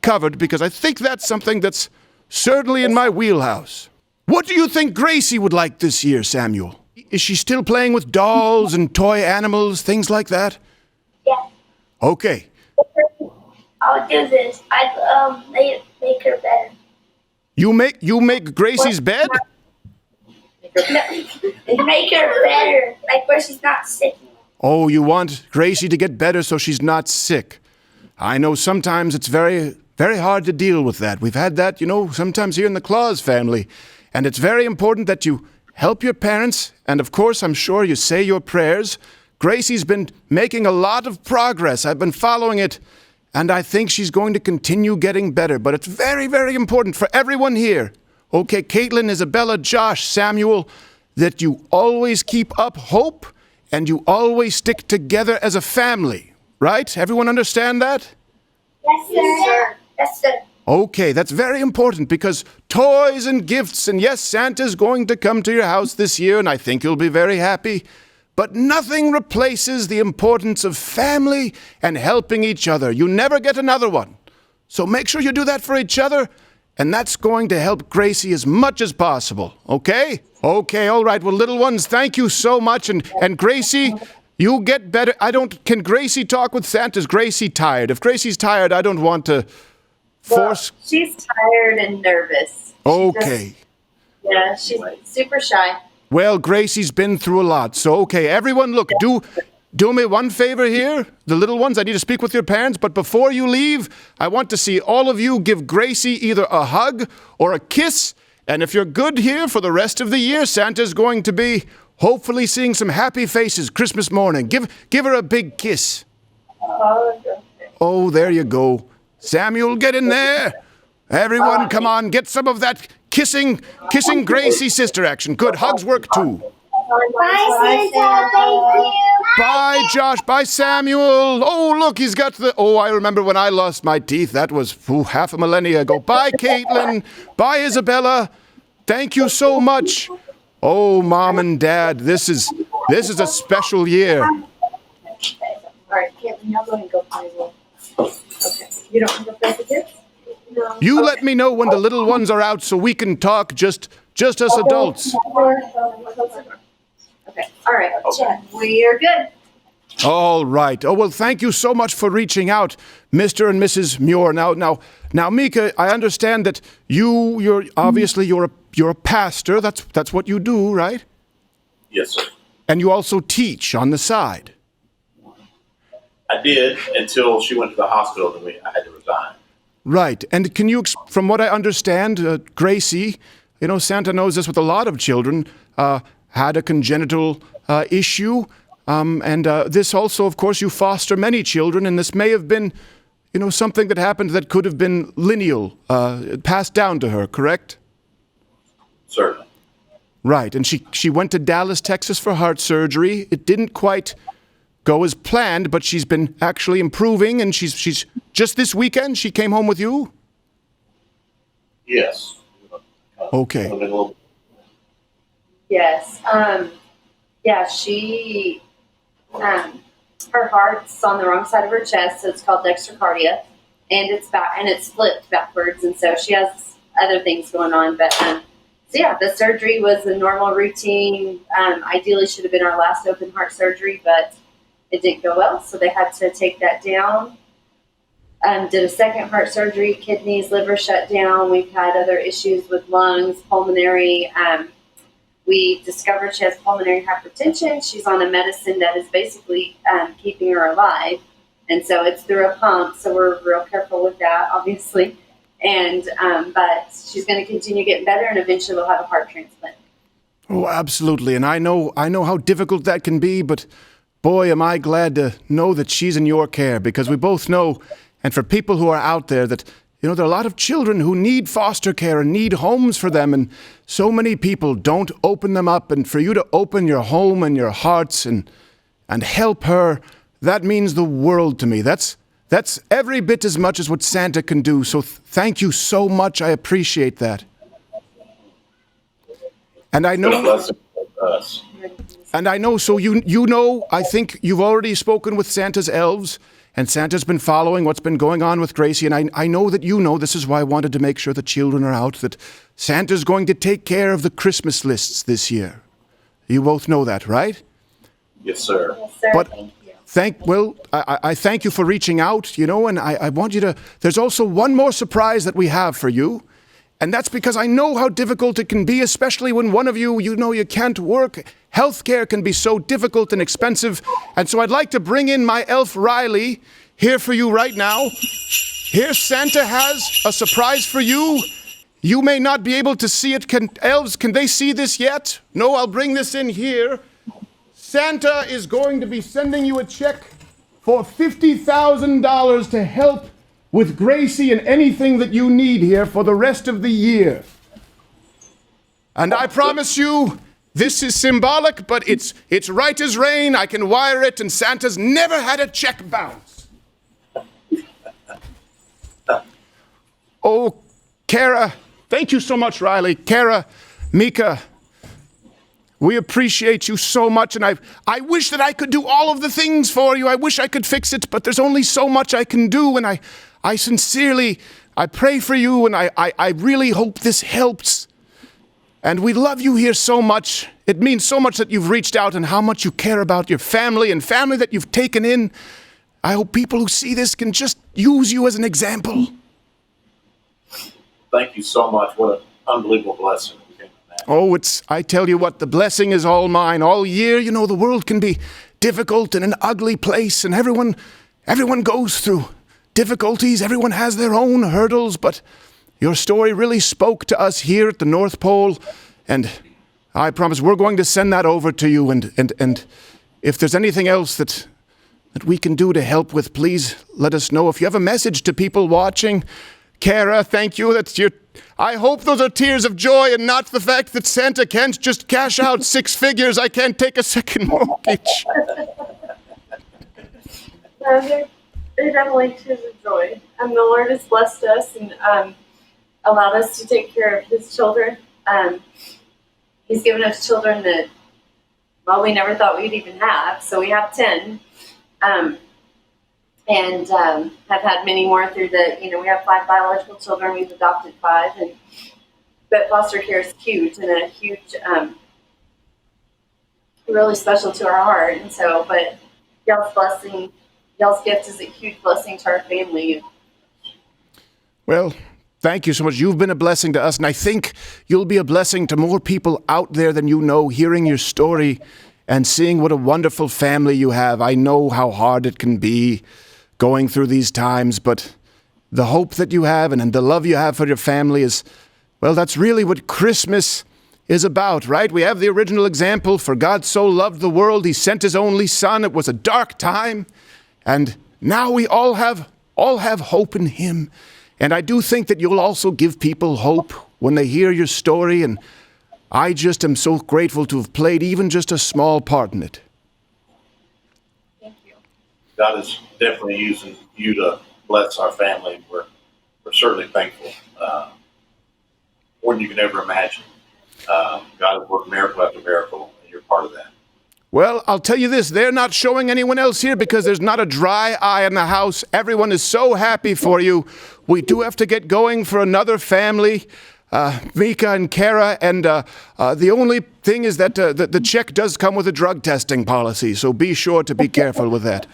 covered? Because I think that's something that's certainly in my wheelhouse. What do you think Gracie would like this year, Samuel? Is she still playing with dolls and toy animals, things like that? Yeah. Okay. I'll do this. I'd make her better. You make Gracie's bed? Make her better, like where she's not sick. Oh, you want Gracie to get better so she's not sick. I know sometimes it's very, very hard to deal with that. We've had that, sometimes here in the Claus family. And it's very important that you help your parents, and of course, I'm sure you say your prayers. Gracie's been making a lot of progress. I've been following it. And I think she's going to continue getting better. But it's very, very important for everyone here, okay, Caitlin, Isabella, Josh, Samuel, that you always keep up hope and you always stick together as a family, right? Everyone understand that? Yes, sir. Yes, sir. Okay, that's very important because toys and gifts, and yes, Santa's going to come to your house this year, and I think you'll be very happy. But nothing replaces the importance of family and helping each other. You never get another one. So make sure you do that for each other, and that's going to help Gracie as much as possible, okay? Okay, all right. Well, little ones, thank you so much. And Gracie, you get better. Can Gracie talk with Santa? Is Gracie tired? If Gracie's tired, I don't want to force. Well, she's tired and nervous. Okay. She's super shy. Well, Gracie's been through a lot. So, okay, everyone, look, do me one favor here. The little ones, I need to speak with your parents, but before you leave, I want to see all of you give Gracie either a hug or a kiss. And if you're good here for the rest of the year, Santa's going to be hopefully seeing some happy faces Christmas morning. Give her a big kiss. Oh, there you go. Samuel, get in there. Everyone, come on, get some of that kissing Gracie sister action. Good, hugs work too. Bye, Santa. Thank you. Bye, Josh. Bye, Samuel. Oh, look, he's got I remember when I lost my teeth. That was half a millennia ago. Bye, Caitlin. Bye, Isabella. Thank you so much. Oh, Mom and Dad, this is a special year. All right, Caitlin, y'all go ahead and go play with. Okay. You don't want to go play with the kids? No. You let me know when the little ones are out so we can talk just us adults. Okay. All right. Okay. We are good. All right. Oh, well, thank you so much for reaching out, Mr. and Mrs. Muir. Now, Mika, I understand that you're a pastor. That's what you do, right? Yes, sir. And you also teach on the side. I did until she went to the hospital and I had to resign. Right. And can you, from what I understand, Gracie, Santa knows this with a lot of children, had a congenital issue. And this also, of course, you foster many children, and this may have been, something that happened that could have been lineal, passed down to her, correct? Certainly. Right. And she went to Dallas, Texas for heart surgery. It didn't quite go as planned, but she's been actually improving, and she's just this weekend she came home with you? Yes. Okay. Yes. She her heart's on the wrong side of her chest, so it's called dextrocardia, and it's flipped backwards, and so she has other things going on. But the surgery was a normal routine. Ideally, should have been our last open heart surgery, but it didn't go well, so they had to take that down. Did a second heart surgery, kidneys, liver shut down. We've had other issues with lungs, pulmonary. We discovered she has pulmonary hypertension. She's on a medicine that is basically keeping her alive. And so it's through a pump, so we're real careful with that, obviously. And but she's going to continue getting better, and eventually we'll have a heart transplant. Oh, absolutely. And I know how difficult that can be, but boy, am I glad to know that she's in your care, because we both know, and for people who are out there, that there are a lot of children who need foster care and need homes for them, and so many people don't open them up. And for you to open your home and your hearts and help her, that means the world to me. That's every bit as much as what Santa can do. So thank you so much. I appreciate that. And I know. And I know. So I think you've already spoken with Santa's elves. And Santa's been following what's been going on with Gracie, and I know that this is why I wanted to make sure the children are out, that Santa's going to take care of the Christmas lists this year. You both know that, right? Yes, sir. Yes, sir. But Thank you. I thank you for reaching out, and I want you to, there's also one more surprise that we have for you. And that's because I know how difficult it can be, especially when one of you, you can't work. Healthcare can be so difficult and expensive. And so I'd like to bring in my elf Riley here for you right now. Here Santa has a surprise for you. You may not be able to see it. Elves, can they see this yet? No, I'll bring this in here. Santa is going to be sending you a check for $50,000 to help with Gracie and anything that you need here for the rest of the year. And I promise you, this is symbolic, but it's right as rain. I can wire it, and Santa's never had a check bounce. Oh, Kara, thank you so much, Riley. Kara, Mika, we appreciate you so much, and I wish that I could do all of the things for you. I wish I could fix it, but there's only so much I can do, and I I pray for you, and I really hope this helps. And we love you here so much. It means so much that you've reached out and how much you care about your family and family that you've taken in. I hope people who see this can just use you as an example. Thank you so much. What an unbelievable blessing. Oh, I tell you what, the blessing is all mine. All year, the world can be difficult and an ugly place, and everyone goes through difficulties. Everyone has their own hurdles, but your story really spoke to us here at the North Pole, and I promise we're going to send that over to you, and if there's anything else that we can do to help with, please let us know. If you have a message to people watching, Kara, thank you. I hope those are tears of joy and not the fact that Santa can't just cash out 6 figures. I can't take a second mortgage. They're definitely tears of joy. The Lord has blessed us and allowed us to take care of His children. He's given us children that, we never thought we'd even have. So we have 10. And have had many more through we have 5 biological children. We've adopted 5. But foster care is huge and a huge, really special to our heart. And so, but y'all's blessing, y'all's gift is a huge blessing to our family. Well, thank you so much. You've been a blessing to us, and I think you'll be a blessing to more people out there than you know, hearing your story and seeing what a wonderful family you have. I know how hard it can be going through these times, but the hope that you have and the love you have for your family is, well, that's really what Christmas is about, right? We have the original example, for God so loved the world, He sent His only Son. It was a dark time, and now we all have hope in Him. And I do think that you'll also give people hope when they hear your story, and I just am so grateful to have played even just a small part in it. God is definitely using you to bless our family. We're certainly thankful. More than you can ever imagine. God has worked miracle after miracle, and you're part of that. Well, I'll tell you this, they're not showing anyone else here because there's not a dry eye in the house. Everyone is so happy for you. We do have to get going for another family, Mika and Kara, and the only thing is that the check does come with a drug testing policy, so be sure to be careful with that.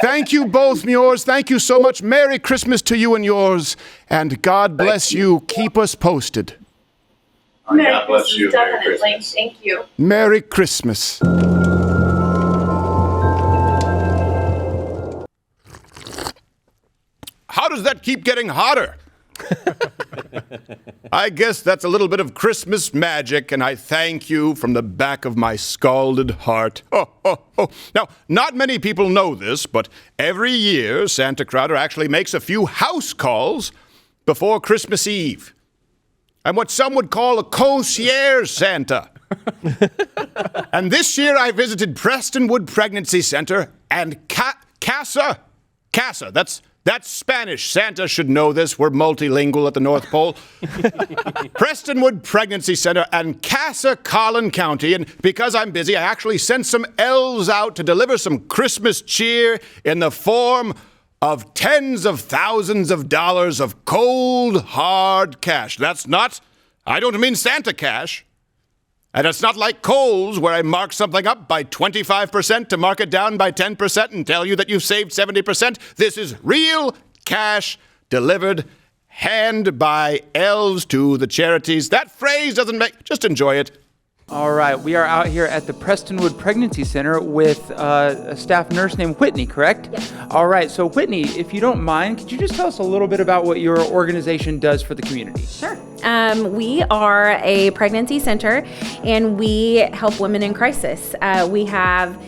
Thank you both, Muirs. Thank you so much. Merry Christmas to you and yours, and God bless you. Keep us posted. God bless you. Definitely. Thank you. Merry Christmas. How does that keep getting hotter? I guess that's a little bit of Christmas magic, and I thank you from the back of my scalded heart. Now, not many people know this, but every year Santa Crowder actually makes a few house calls before Christmas Eve. I'm what some would call a concierge Santa. And this year I visited Prestonwood Pregnancy Center and Casa, that's Spanish. Santa should know this. We're multilingual at the North Pole. Prestonwood Pregnancy Center and Casa Collin County. And because I'm busy, I actually sent some elves out to deliver some Christmas cheer in the form of tens of thousands of dollars of cold, hard cash. I don't mean Santa cash. And it's not like Kohl's, where I mark something up by 25% to mark it down by 10% and tell you that you've saved 70%. This is real cash delivered hand by elves to the charities. That phrase doesn't just enjoy it. All right, we are out here at the Prestonwood Pregnancy Center with a staff nurse named Whitney, correct? Yes. All right, so Whitney, if you don't mind, could you just tell us a little bit about what your organization does for the community? Sure. We are a pregnancy center, and we help women in crisis. We have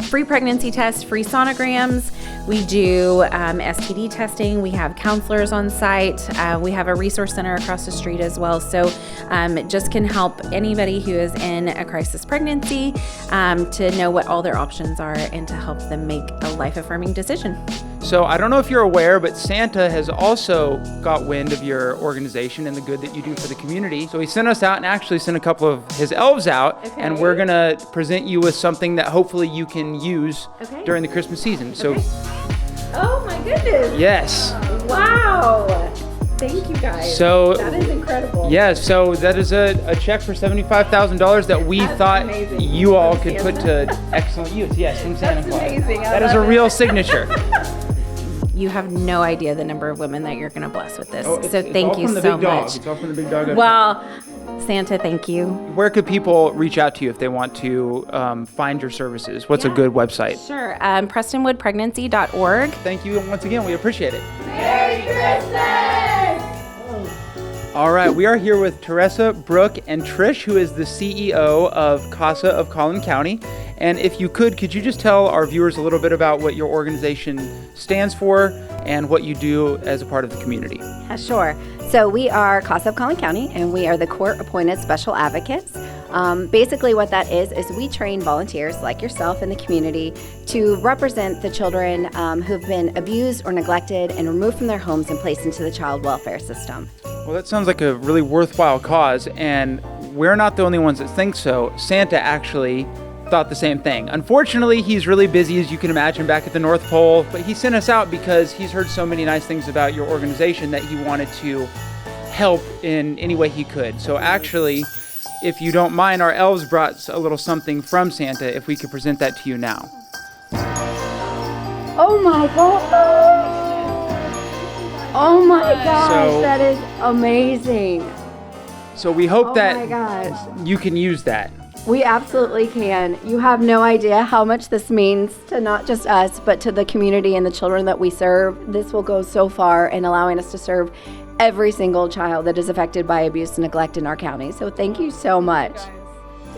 free pregnancy tests, free sonograms. We do STD testing. We have counselors on site. We have a resource center across the street as well. So it just can help anybody who is in a crisis pregnancy to know what all their options are and to help them make a life-affirming decision. So I don't know if you're aware, but Santa has also got wind of your organization and the good that you do for the community. So he sent us out and actually sent a couple of his elves out, and we're gonna present you with something that hopefully you can use during the Christmas season. So Oh my goodness. Yes. Wow. Thank you guys. So that is incredible. Yeah, so that is a check for $75,000 that we thought you all could put to excellent use. Yes, from Santa Claus. Amazing. That is a real signature. You have no idea the number of women that you're going to bless with this. Oh, so thank you so much. It's all from the big dog. Well, Santa, thank you. Where could people reach out to you if they want to find your services? What's a good website? Sure. PrestonwoodPregnancy.org. Thank you once again. We appreciate it. Merry Christmas! All right, we are here with Teresa, Brooke, and Trish, who is the CEO of CASA of Collin County. And if you could you just tell our viewers a little bit about what your organization stands for and what you do as a part of the community? Yeah, sure. So we are CASA of Collin County, and we are the court-appointed special advocates. Basically what that is we train volunteers like yourself in the community to represent the children who've been abused or neglected and removed from their homes and placed into the child welfare system. Well, that sounds like a really worthwhile cause, and we're not the only ones that think so. Santa actually thought the same thing. Unfortunately, he's really busy, as you can imagine, back at the North Pole, but he sent us out because he's heard so many nice things about your organization that he wanted to help in any way he could. So actually, if you don't mind, our elves brought a little something from Santa, if we could present that to you now. Oh my gosh! Oh my gosh, that is amazing. So we hope Oh that my gosh. you can use that. We absolutely can. You have no idea how much this means to not just us, but to the community and the children that we serve. This will go so far in allowing us to serve every single child that is affected by abuse and neglect in our county. So thank you so much.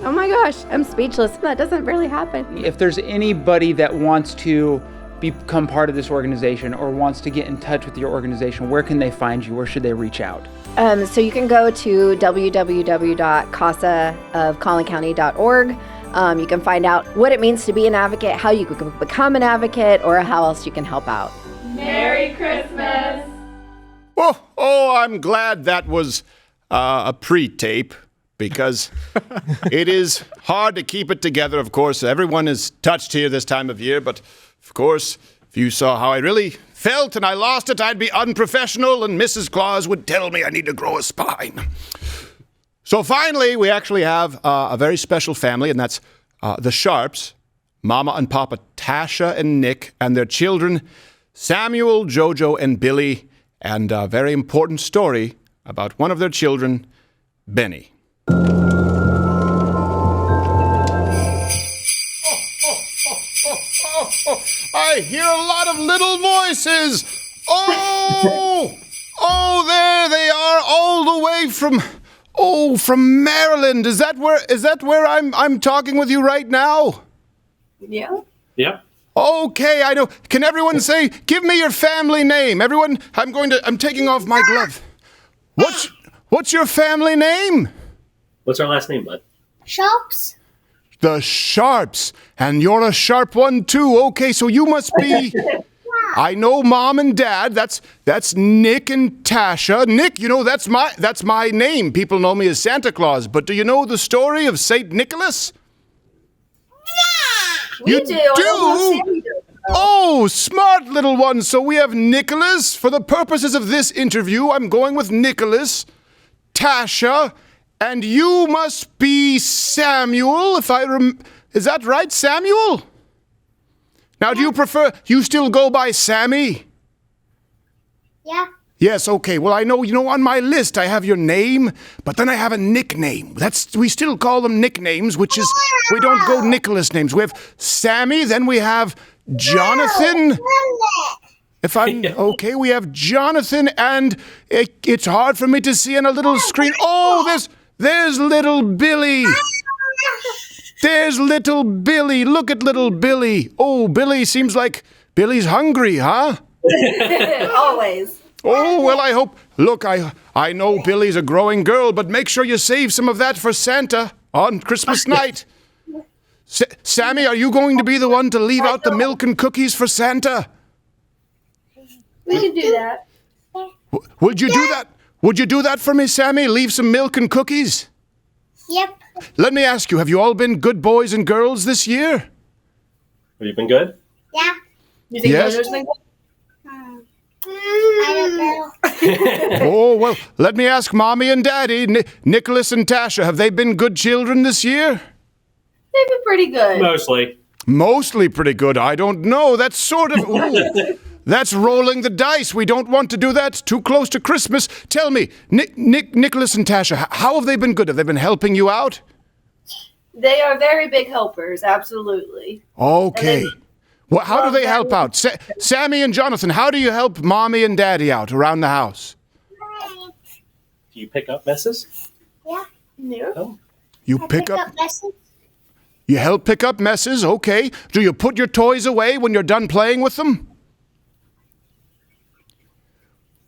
Oh my gosh, I'm speechless. That doesn't really happen. If there's anybody that wants to become part of this organization or wants to get in touch with your organization, where can they find you? Where should they reach out? So you can go to www.casaofcollincounty.org. You can find out what it means to be an advocate, how you can become an advocate, or how else you can help out. Merry Christmas! Oh, I'm glad that was a pre-tape, because it is hard to keep it together, of course. Everyone is touched here this time of year, but of course, if you saw how I really felt and I lost it, I'd be unprofessional, and Mrs. Claus would tell me I need to grow a spine. So finally, we actually have a very special family, and that's the Sharps, Mama and Papa Tasha and Nick, and their children, Samuel, Jojo, and Billy, and a very important story about one of their children, Benny. I hear a lot of little voices. Oh, there they are, all the way from Maryland. Is that where I'm talking with you right now? Yeah. Yep. Okay, I know. Can everyone say, give me your family name? Everyone, I'm taking off my glove. What's your family name? What's our last name, bud? Sharps. The Sharps. And you're a sharp one too. Okay, so you must be... I know Mom and Dad. That's Nick and Tasha. Nick, you know, that's my name. People know me as Santa Claus. But do you know the story of St. Nicholas? We You do. I don't know if Sammy does. Oh, smart little one. So we have Nicholas. For the purposes of this interview, I'm going with Nicholas, Tasha, and you must be Samuel, is that right, Samuel? Now, do you still go by Sammy? Yeah. Yes, okay. Well, I know, on my list I have your name, but then I have a nickname. We still call them nicknames, which is, we don't go Nicholas names. We have Sammy, then we have Jonathan. If I'm okay, we have Jonathan, and it's hard for me to see on a little screen. Oh, there's little Billy. There's little Billy. Look at little Billy. Oh, Billy seems like Billy's hungry, huh? Always. Oh, well, I hope... Look, I know Billy's a growing girl, but make sure you save some of that for Santa on Christmas night. Sammy, are you going to be the one to leave out the milk and cookies for Santa? We can do that. Would you do that? Would you do that for me, Sammy? Leave some milk and cookies? Yep. Let me ask you, have you all been good boys and girls this year? Have you been good? Yeah. You think Yes. Jojo's been good? I don't know. Oh, well, let me ask Mommy and Daddy. Nicholas and Tasha, have they been good children this year? They've been pretty good. Mostly. Mostly pretty good. I don't know. That's sort of... Ooh, that's rolling the dice. We don't want to do that. Too close to Christmas. Tell me, Nicholas and Tasha, how have they been good? Have they been helping you out? They are very big helpers, absolutely. Okay. Well, how do they help out? Sammy and Jonathan, how do you help Mommy and Daddy out around the house? Do you pick up messes? Yeah. No. You pick up... messes. You help pick up messes, okay. Do you put your toys away when you're done playing with them?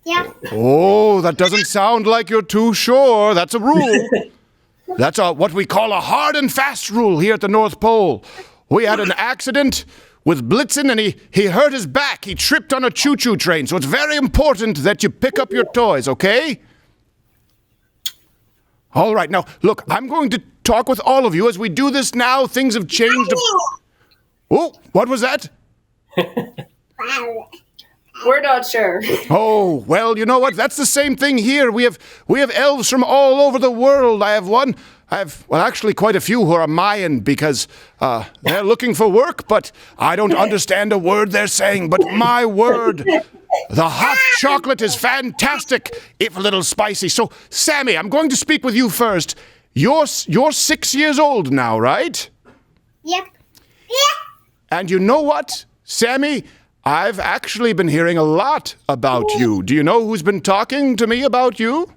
Yeah. Oh, that doesn't sound like you're too sure. That's a rule. That's what we call a hard and fast rule here at the North Pole. We had an accident with Blitzen, and he hurt his back. He tripped on a choo-choo train, so it's very important that you pick up your toys, okay? All right, now, look, I'm going to talk with all of you. As we do this now, things have changed. Oh, what was that? We're not sure. Oh, well, you know what? That's the same thing here. We have elves from all over the world. I have actually quite a few who are Mayan because they're looking for work, but I don't understand a word they're saying. But my word, the hot chocolate is fantastic, if a little spicy. So, Sammy, I'm going to speak with you first. You're 6 years old now, right? Yep. And you know what, Sammy? I've actually been hearing a lot about you. Do you know who's been talking to me about you?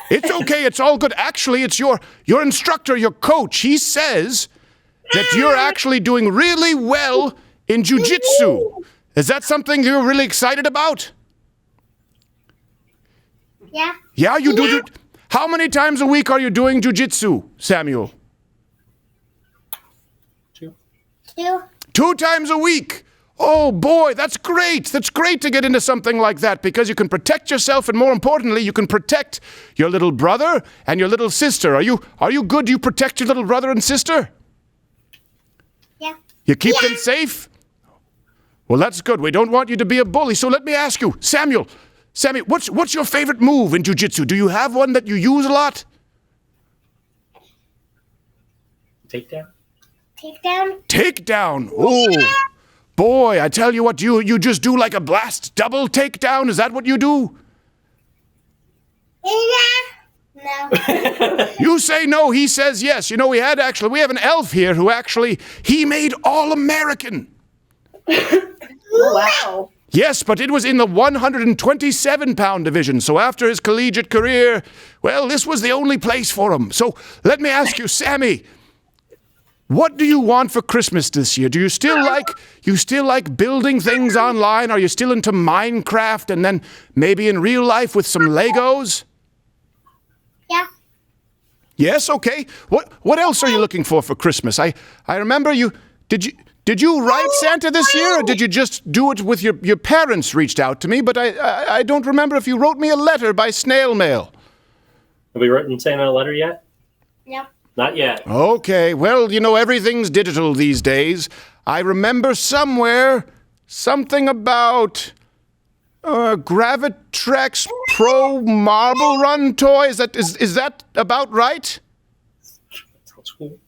It's okay, it's all good. Actually, it's your instructor, your coach. He says that you're actually doing really well in jiu-jitsu. Is that something you're really excited about? Yeah. Yeah, you do. How many times a week are you doing jiu-jitsu, Samuel? 2. 2 times a week. Oh boy, that's great. That's great to get into something like that because you can protect yourself and more importantly, you can protect your little brother and your little sister. Are you good? Do you protect your little brother and sister? Yeah. You keep them safe? Well, that's good. We don't want you to be a bully. So let me ask you, Sammy, what's your favorite move in jiu-jitsu? Do you have one that you use a lot? Takedown. Takedown. Oh, boy, I tell you what, you just do like a blast double takedown? Is that what you do? No. You say no, he says yes. You know, we have an elf here who he made All-American. Wow. Yes, but it was in the 127-pound division. So after his collegiate career, well, this was the only place for him. So let me ask you, Sammy, what do you want for Christmas this year? Do you still like building things online? Are you still into Minecraft and then maybe in real life with some Legos? Yeah. Yes, okay. What else are you looking for Christmas? I remember did you write Santa this year or did you just do it with your parents reached out to me? But I don't remember if you wrote me a letter by snail mail. Have we written Santa a letter yet? Yep. Not yet. Okay, well, you know, everything's digital these days. I remember somewhere something about Gravitrex Pro Marble Run toy. Is that about right? Sounds cool.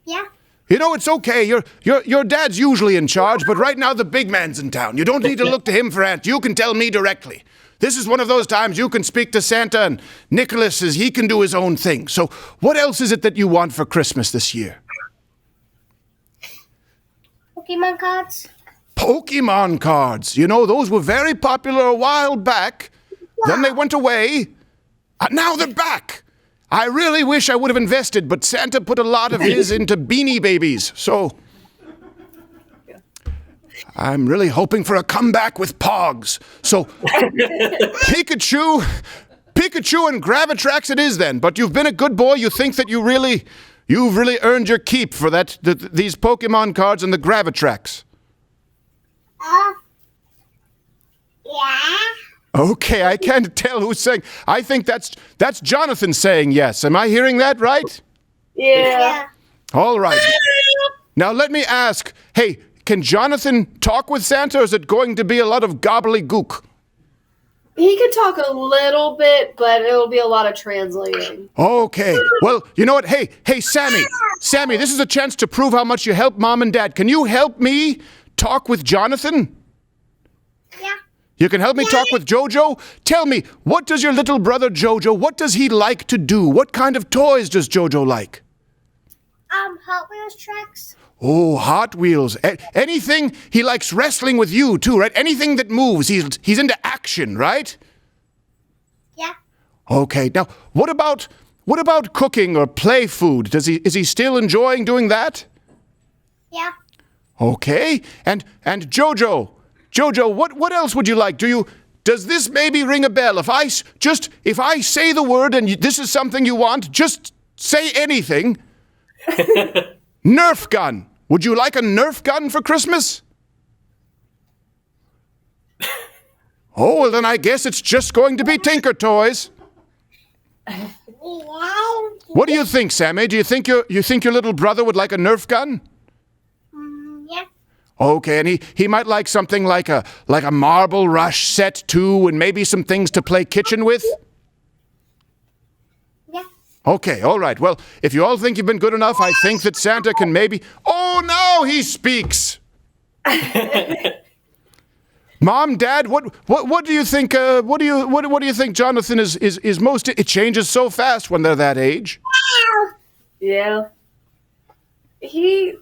Yeah. You know, it's okay. Your dad's usually in charge, but right now the big man's in town. You don't need to look to him for answers. You can tell me directly. This is one of those times you can speak to Santa, and Nicholas he can do his own thing. So what else is it that you want for Christmas this year? Pokemon cards. Pokemon cards. You know, those were very popular a while back. Yeah. Then they went away. Now they're back. I really wish I would have invested, but Santa put a lot of his into Beanie Babies. So I'm really hoping for a comeback with Pogs. So Pikachu and Gravitrax it is then. But you've been a good boy. You think that you've really earned your keep for these Pokemon cards and the Gravitrax. Yeah. Okay, I can't tell who's saying. I think that's Jonathan saying yes. Am I hearing that right? Yeah. All right. Now let me ask, hey, can Jonathan talk with Santa, or is it going to be a lot of gobbledygook? He can talk a little bit, but it'll be a lot of translating. Okay. Well, you know what? Hey, Sammy. Sammy, this is a chance to prove how much you help Mom and Dad. Can you help me talk with Jonathan? Yeah. You can help me talk with Jojo? Tell me, what does your little brother Jojo, what does he like to do? What kind of toys does Jojo like? Hot Wheels trucks. Oh, Hot Wheels. Anything? He likes wrestling with you, too, right? Anything that moves. He's into action, right? Yeah. Okay. Now, what about cooking or play food? Is he still enjoying doing that? Yeah. Okay. And Jojo, what else would you like? Does this maybe ring a bell? If I say the word and this is something you want, just say anything. Nerf gun. Would you like a Nerf gun for Christmas? Oh, well then I guess it's just going to be Tinker Toys. What do you think, Sammy? Do you think your little brother would like a Nerf gun? Yeah. Okay, and he might like something like a Marble Rush set too, and maybe some things to play kitchen with? Yeah. Okay, all right. Well, if you all think you've been good enough, I think that Santa can maybe... Oh, now he speaks! Mom, Dad, what do you think? What do you think Jonathan is most? It changes so fast when they're that age. Yeah. He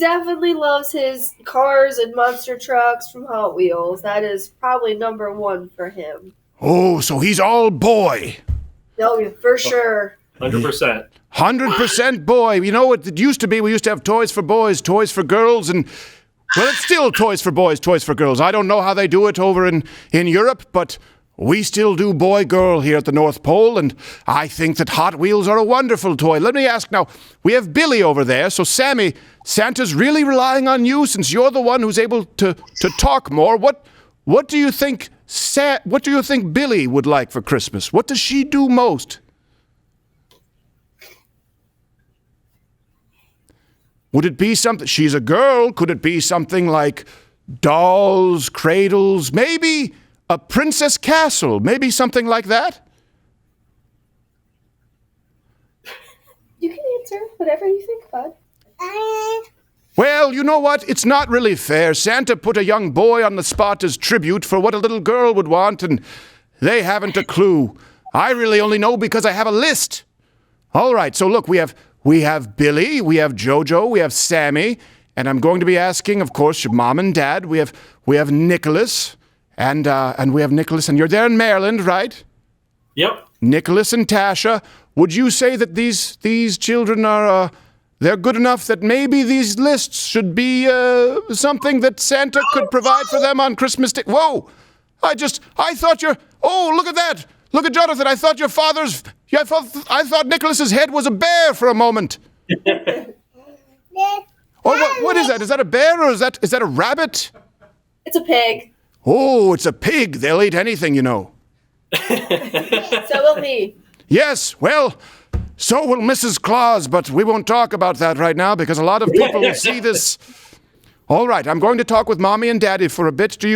definitely loves his cars and monster trucks from Hot Wheels. That is probably number one for him. Oh, so he's all boy. Oh, yeah, for sure. 100%. 100% boy. You know what it used to be? We used to have toys for boys, toys for girls, and well, it's still toys for boys, toys for girls. I don't know how they do it over in Europe, but we still do boy-girl here at the North Pole, and I think that Hot Wheels are a wonderful toy. Let me ask now, we have Billy over there, so Sammy, Santa's really relying on you since you're the one who's able to talk more. What do you think Billy would like for Christmas? What does she do most? Would it be something, she's a girl, could it be something like dolls, cradles, maybe a princess castle, maybe something like that? You can answer whatever you think, Bud. Well, you know what? It's not really fair. Santa put a young boy on the spot as tribute for what a little girl would want, and they haven't a clue. I really only know because I have a list. All right, so look, we have Billy, we have Jojo, we have Sammy, and I'm going to be asking, of course, your mom and dad. We have Nicholas, and we have Nicholas, and you're there in Maryland, right? Yep. Nicholas and Tasha. Would you say that these children are they're good enough that maybe these lists should be something that Santa could provide for them on Christmas Day? Whoa! I thought oh, look at that! Look at Jonathan. I thought your father's. I thought Nicholas's head was a bear for a moment. Oh, what is that? Is that a bear or is that a rabbit? It's a pig. Oh, it's a pig. They'll eat anything, you know. So will he. Yes, well, so will Mrs. Claus, but we won't talk about that right now because a lot of people will see this. All right, I'm going to talk with Mommy and Daddy for a bit. Do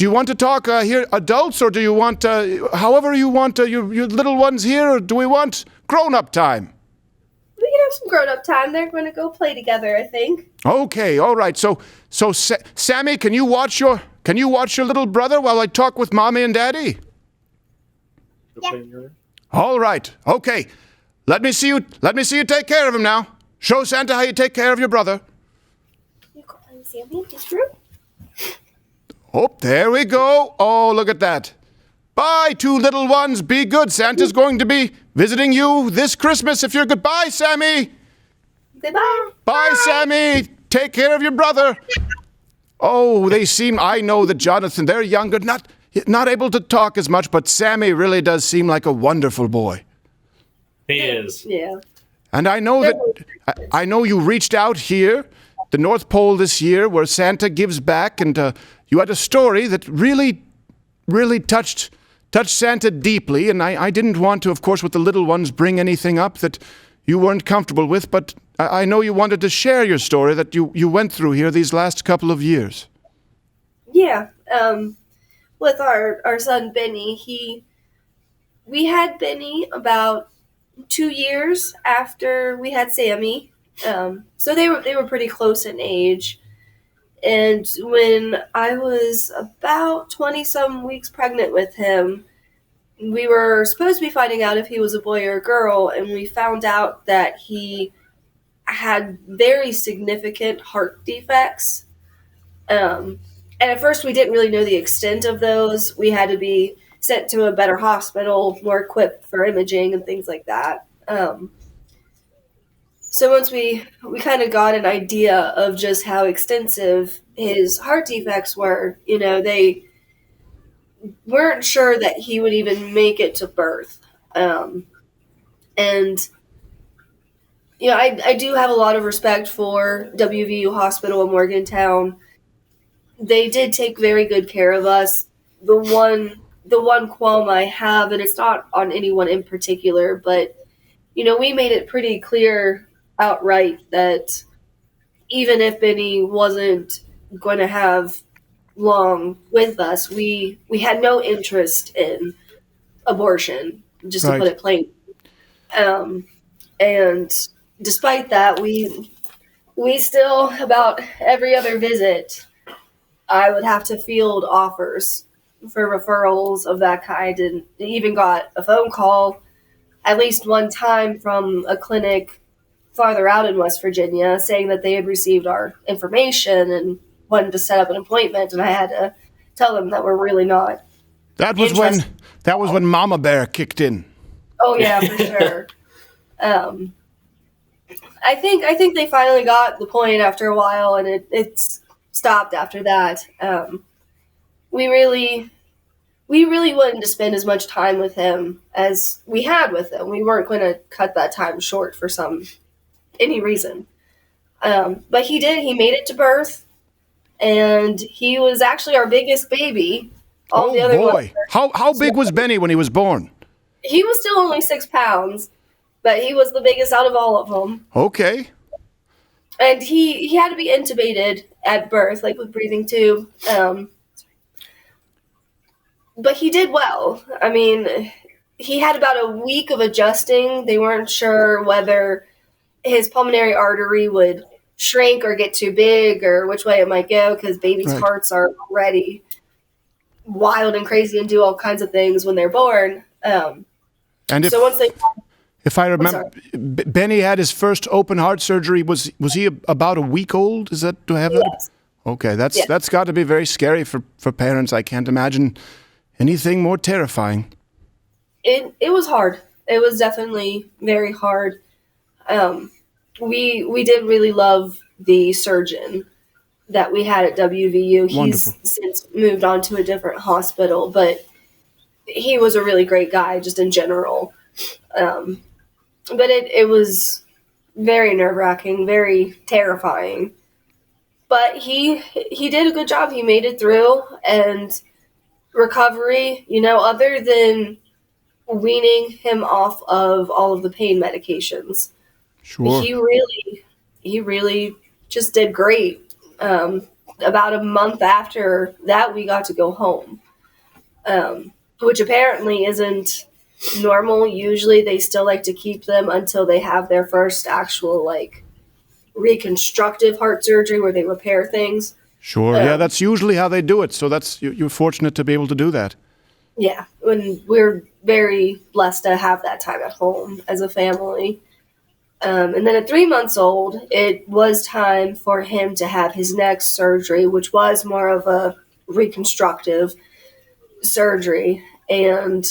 you want to talk here, adults, or do you want, however you want, your little ones here, or do we want grown-up time? We can have some grown-up time. They're going to go play together, I think. Okay, all right. So Sammy, can you watch your little brother while I talk with Mommy and Daddy? Yeah. All right. Okay. Let me see you take care of him now. Show Santa how you take care of your brother. You go play with Sammy in his room. Oh, there we go. Oh, look at that. Bye, two little ones. Be good. Santa's going to be visiting you this Christmas if you're good. Bye, Sammy. Say bye. Bye, Sammy. Take care of your brother. Oh, I know that Jonathan, they're younger, not able to talk as much, but Sammy really does seem like a wonderful boy. He is. Yeah. And I know you reached out here, the North Pole this year, where Santa gives back, and you had a story that really, really touched Santa deeply, and I didn't want to, of course, with the little ones, bring anything up that, you weren't comfortable with, but I know you wanted to share your story that you went through here these last couple of years. Yeah. With our son Benny, we had Benny about 2 years after we had Sammy. So they were pretty close in age. And when I was about 20-some weeks pregnant with him, we were supposed to be finding out if he was a boy or a girl, and we found out that he had very significant heart defects. And at first we didn't really know the extent of those. We had to be sent to a better hospital, more equipped for imaging and things like that. So once we kind of got an idea of just how extensive his heart defects were, they weren't sure that he would even make it to birth. And, I do have a lot of respect for WVU Hospital in Morgantown. They did take very good care of us. The one qualm I have, and it's not on anyone in particular, but, we made it pretty clear outright that even if Benny wasn't going to have long with us, we had no interest in abortion, just to put it plain. And despite that, we still, about every other visit, I would have to field offers for referrals of that kind, and even got a phone call at least one time from a clinic farther out in West Virginia saying that they had received our information and wanted to set up an appointment, and I had to tell them that we're really not. That was when Mama Bear kicked in. Oh yeah, for sure. I think they finally got the point after a while, and it's stopped after that. We really wanted to spend as much time with him as we had with him. We weren't going to cut that time short for any reason. But he did. He made it to birth, and he was actually our biggest baby. Boy. How big was Benny when he was born? He was still only 6 pounds, but he was the biggest out of all of them. Okay. And he had to be intubated at birth, like with breathing tube. But he did well. I mean, he had about a week of adjusting. They weren't sure whether his pulmonary artery would shrink or get too big or which way it might go, because babies' hearts are already wild and crazy and do all kinds of things when they're born. If I remember, Benny had his first open heart surgery. Was he about a week old? Do I have that? Yes. Okay, that's got to be very scary for parents. I can't imagine anything more terrifying. It was hard. It was definitely very hard. We did really love the surgeon that we had at WVU. Wonderful. He's since moved on to a different hospital, but he was a really great guy just in general. But it was very nerve-wracking, very terrifying. But he did a good job. He made it through, and recovery, other than weaning him off of all of the pain medications. Sure. He really just did great. About a month after that, we got to go home, which apparently isn't normal. Usually they still like to keep them until they have their first actual reconstructive heart surgery where they repair things. Sure. Yeah, that's usually how they do it. So you're fortunate to be able to do that. Yeah, and we're very blessed to have that time at home as a family. And then at 3 months old, it was time for him to have his next surgery, which was more of a reconstructive surgery. And,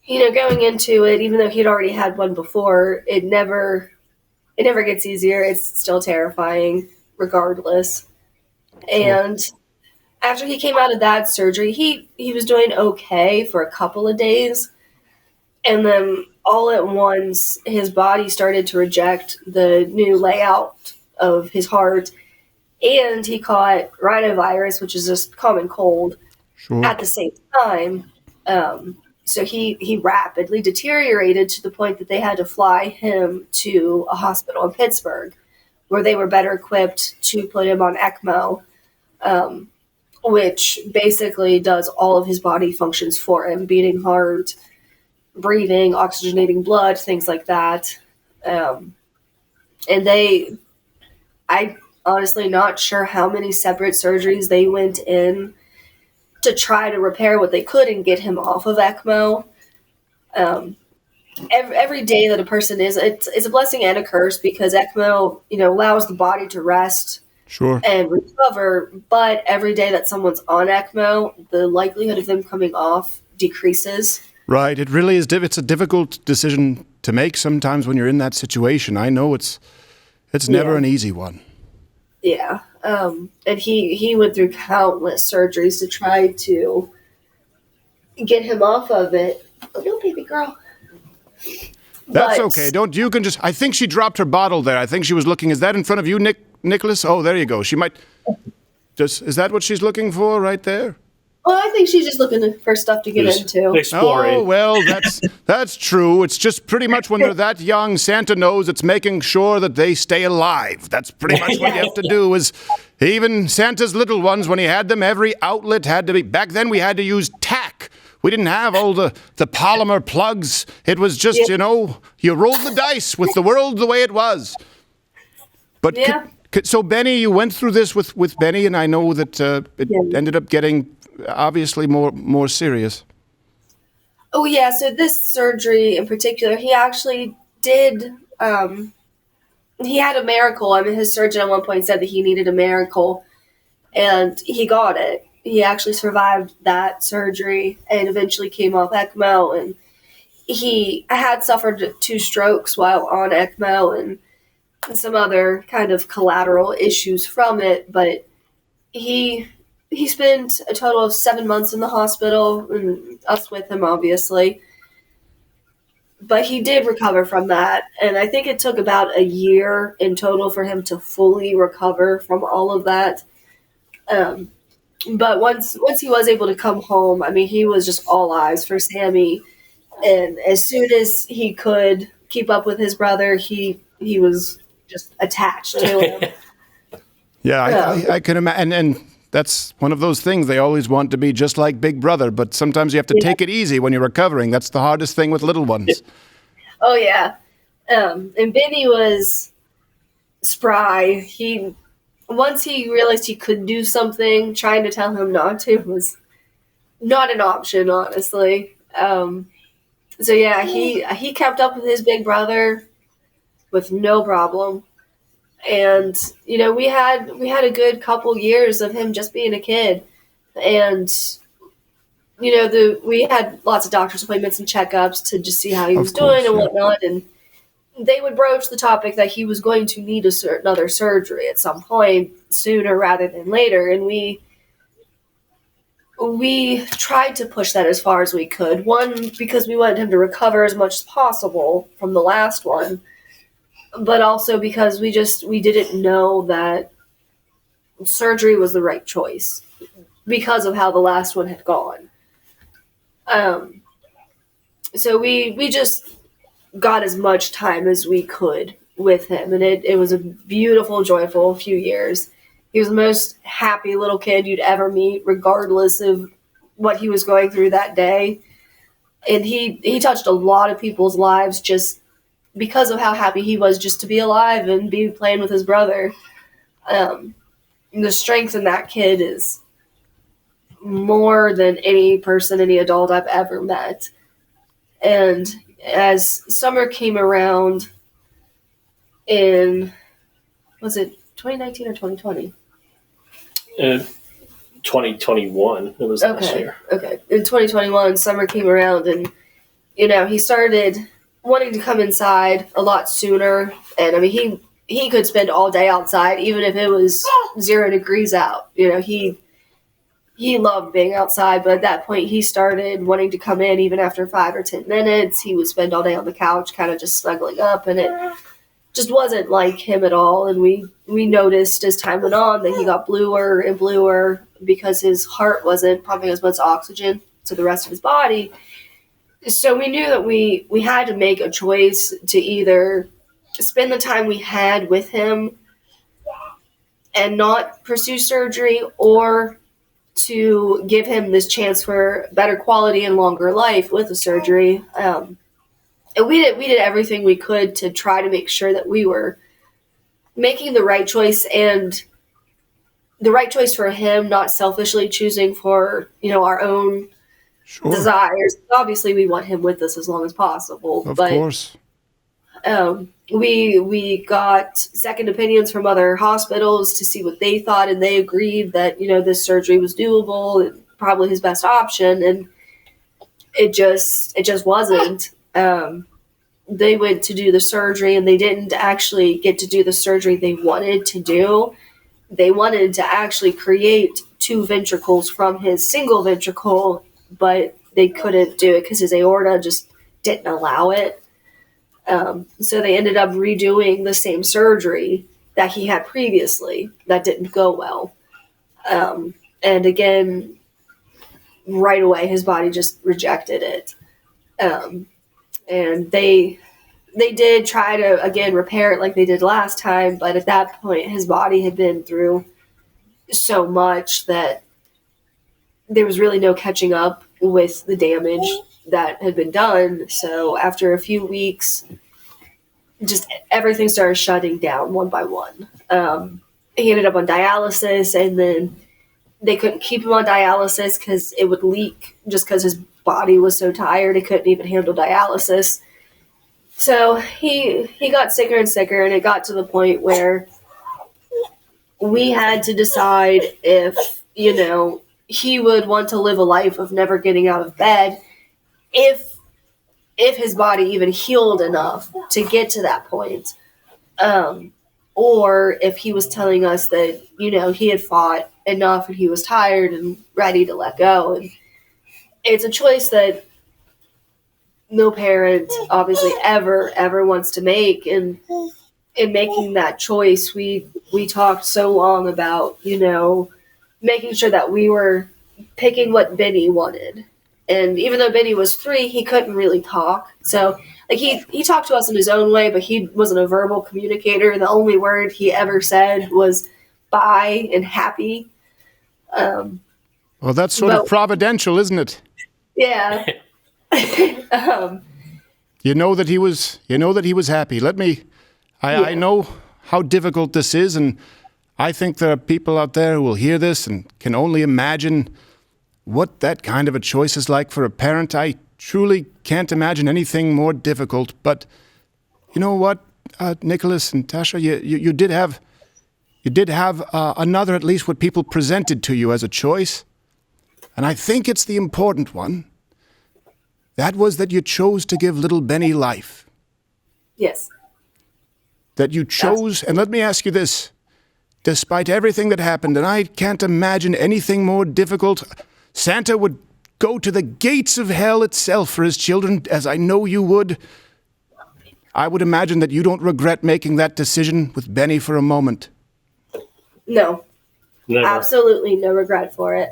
going into it, even though he'd already had one before, it never gets easier. It's still terrifying regardless. And after he came out of that surgery, he was doing okay for a couple of days. And then all at once, his body started to reject the new layout of his heart. And he caught rhinovirus, which is just common cold, Sure. at the same time. So he rapidly deteriorated to the point that they had to fly him to a hospital in Pittsburgh, where they were better equipped to put him on ECMO, which basically does all of his body functions for him, beating heart, breathing, oxygenating blood, things like that. And I honestly not sure how many separate surgeries they went in to try to repair what they could and get him off of ECMO. Every day that a person is, it's a blessing and a curse, because ECMO, allows the body to rest Sure. and recover. But every day that someone's on ECMO, the likelihood of them coming off decreases. Right. It really is. It's a difficult decision to make sometimes when you're in that situation. I know it's never an easy one. Yeah. And he went through countless surgeries to try to get him off of it. Oh, no, baby girl. That's okay. You can just, I think she dropped her bottle there. I think she was looking, is that in front of you, Nicholas? Oh, there you go. She might is that what she's looking for right there? Well, I think she's just looking for stuff to get into. Exploring. Oh, well, that's true. It's just pretty much when they're that young, Santa knows it's making sure that they stay alive. That's pretty much what you have to do. Is even Santa's little ones, when he had them, every outlet had to be, back then we had to use tack. We didn't have all the polymer plugs. It was just, you rolled the dice with the world the way it was. But so Benny, you went through this with Benny, and I know that it ended up getting obviously more serious. Oh yeah, so this surgery in particular, he actually did. He had a miracle. I mean, his surgeon at one point said that he needed a miracle, and he got it. He actually survived that surgery and eventually came off ECMO. And he had suffered 2 strokes while on ECMO and some other kind of collateral issues from it, but he spent a total of 7 months in the hospital, and us with him, obviously. But he did recover from that, and I think it took about a year in total for him to fully recover from all of that. But once he was able to come home, I mean, he was just all eyes for Sammy, and as soon as he could keep up with his brother, he was just attached to him. Yeah, I can imagine, and that's one of those things. They always want to be just like Big Brother, but sometimes you have to take it easy when you're recovering. That's the hardest thing with little ones. Oh, yeah. And Benny was spry. Once he realized he could do something, trying to tell him not to was not an option, honestly. So, yeah, he kept up with his big brother with no problem. And, we had a good couple years of him just being a kid. And, we had lots of doctor's appointments and checkups to just see how he was doing and whatnot. And they would broach the topic that he was going to need another surgery at some point sooner rather than later. And we tried to push that as far as we could. One, because we wanted him to recover as much as possible from the last one. But also because we didn't know that surgery was the right choice because of how the last one had gone. So we just got as much time as we could with him, and it was a beautiful, joyful few years. He was the most happy little kid you'd ever meet, regardless of what he was going through that day. And he touched a lot of people's lives just because of how happy he was just to be alive and be playing with his brother. The strength in that kid is more than any person, any adult I've ever met. And as summer came around in, was it 2019 or 2020? 2021. It was last year. Okay. In 2021, summer came around, and, he started wanting to come inside a lot sooner. And I mean, he could spend all day outside, even if it was 0 degrees out. He loved being outside, but at that point he started wanting to come in even after 5 or 10 minutes. He would spend all day on the couch, kind of just snuggling up, and it just wasn't like him at all. And we noticed as time went on that he got bluer and bluer because his heart wasn't pumping as much oxygen to the rest of his body. So we knew that we had to make a choice to either spend the time we had with him and not pursue surgery, or to give him this chance for better quality and longer life with the surgery. And we did everything we could to try to make sure that we were making the right choice, and the right choice for him, not selfishly choosing for, our own desires. Obviously, we want him with us as long as possible. Of course. We got second opinions from other hospitals to see what they thought, and they agreed that, this surgery was doable and probably his best option, and it just wasn't. They went to do the surgery, and they didn't actually get to do the surgery they wanted to do. They wanted to actually create 2 ventricles from his single ventricle, but they couldn't do it because his aorta just didn't allow it. So they ended up redoing the same surgery that he had previously. That didn't go well. And again, right away, his body just rejected it. And they did try to, again, repair it like they did last time, but at that point, his body had been through so much that there was really no catching up with the damage that had been done. So after a few weeks, just everything started shutting down one by one. He ended up on dialysis, and then they couldn't keep him on dialysis because it would leak, just because his body was so tired. He couldn't even handle dialysis. So he got sicker and sicker, and it got to the point where we had to decide if, he would want to live a life of never getting out of bed, if his body even healed enough to get to that point, or if he was telling us that, he had fought enough and he was tired and ready to let go. And it's a choice that no parent obviously ever wants to make. And in making that choice, we talked so long about, making sure that we were picking what Benny wanted. And even though Benny was 3, he couldn't really talk. So he talked to us in his own way, but he wasn't a verbal communicator. The only word he ever said was bye and happy. Well, that's sort of providential, isn't it? Yeah. You know that he was happy. I know how difficult this is, and I think there are people out there who will hear this and can only imagine what that kind of a choice is like for a parent. I truly can't imagine anything more difficult. But you know what, Nicholas and Tasha, you did have another, at least what people presented to you as a choice, and I think it's the important one. That was that you chose to give little Benny life. Yes. That you chose, and let me ask you this, despite everything that happened, and I can't imagine anything more difficult, Santa would go to the gates of hell itself for his children, as I know you would. I would imagine that you don't regret making that decision with Benny for a moment. No. Never. Absolutely no regret for it.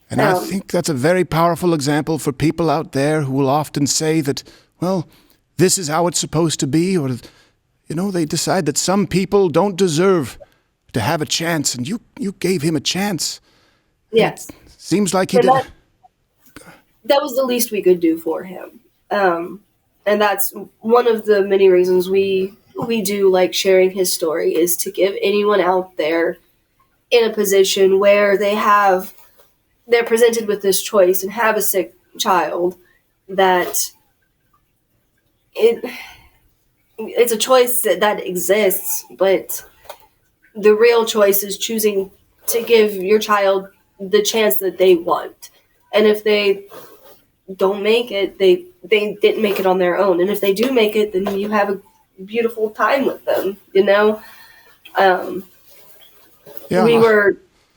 And I think that's a very powerful example for people out there who will often say that, well, this is how it's supposed to be, or, they decide that some people don't deserve to have a chance, and you gave him a chance. Yes. Seems like he did. That was the least we could do for him. And that's one of the many reasons we do like sharing his story, is to give anyone out there in a position where they're presented with this choice and have a sick child, that it's a choice that exists, but the real choice is choosing to give your child the chance that they want. And if they don't make it, they didn't make it on their own. And if they do make it, then you have a beautiful time with them, We were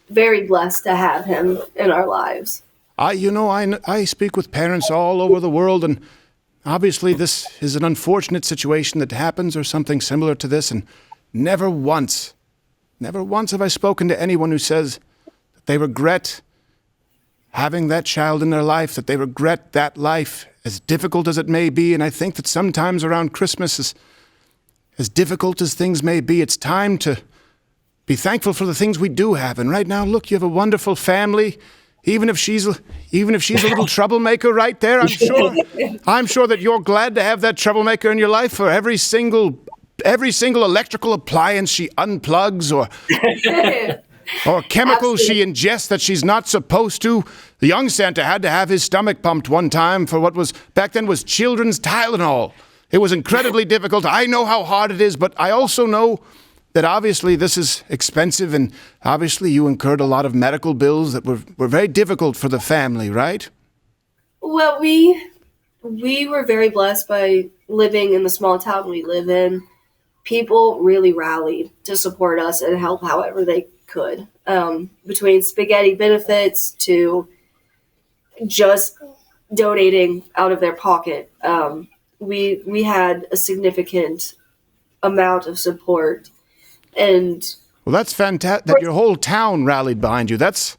very blessed to have him in our lives. I speak with parents all over the world, and obviously this is an unfortunate situation that happens, or something similar to this, and never once have I spoken to anyone who says that they regret having that child in their life, that they regret that life as difficult as it may be, and I think that sometimes around Christmas, as difficult as things may be, it's time to be thankful for the things we do have. And right now, look, you have a wonderful family. Even if she's a little troublemaker right there, I'm sure that you're glad to have that troublemaker in your life for every single electrical appliance she unplugs or chemical she ingests that she's not supposed to. The young Santa had to have his stomach pumped one time for what was back then was children's Tylenol. It was incredibly difficult. I know how hard it is, but I also know that obviously this is expensive, and obviously you incurred a lot of medical bills that were very difficult for the family, right? Well, we were very blessed by living in the small town we live in. People really rallied to support us and help however they could, between spaghetti benefits to just donating out of their pocket. We had a significant amount of support. And well, that's fantastic that your whole town rallied behind you. That's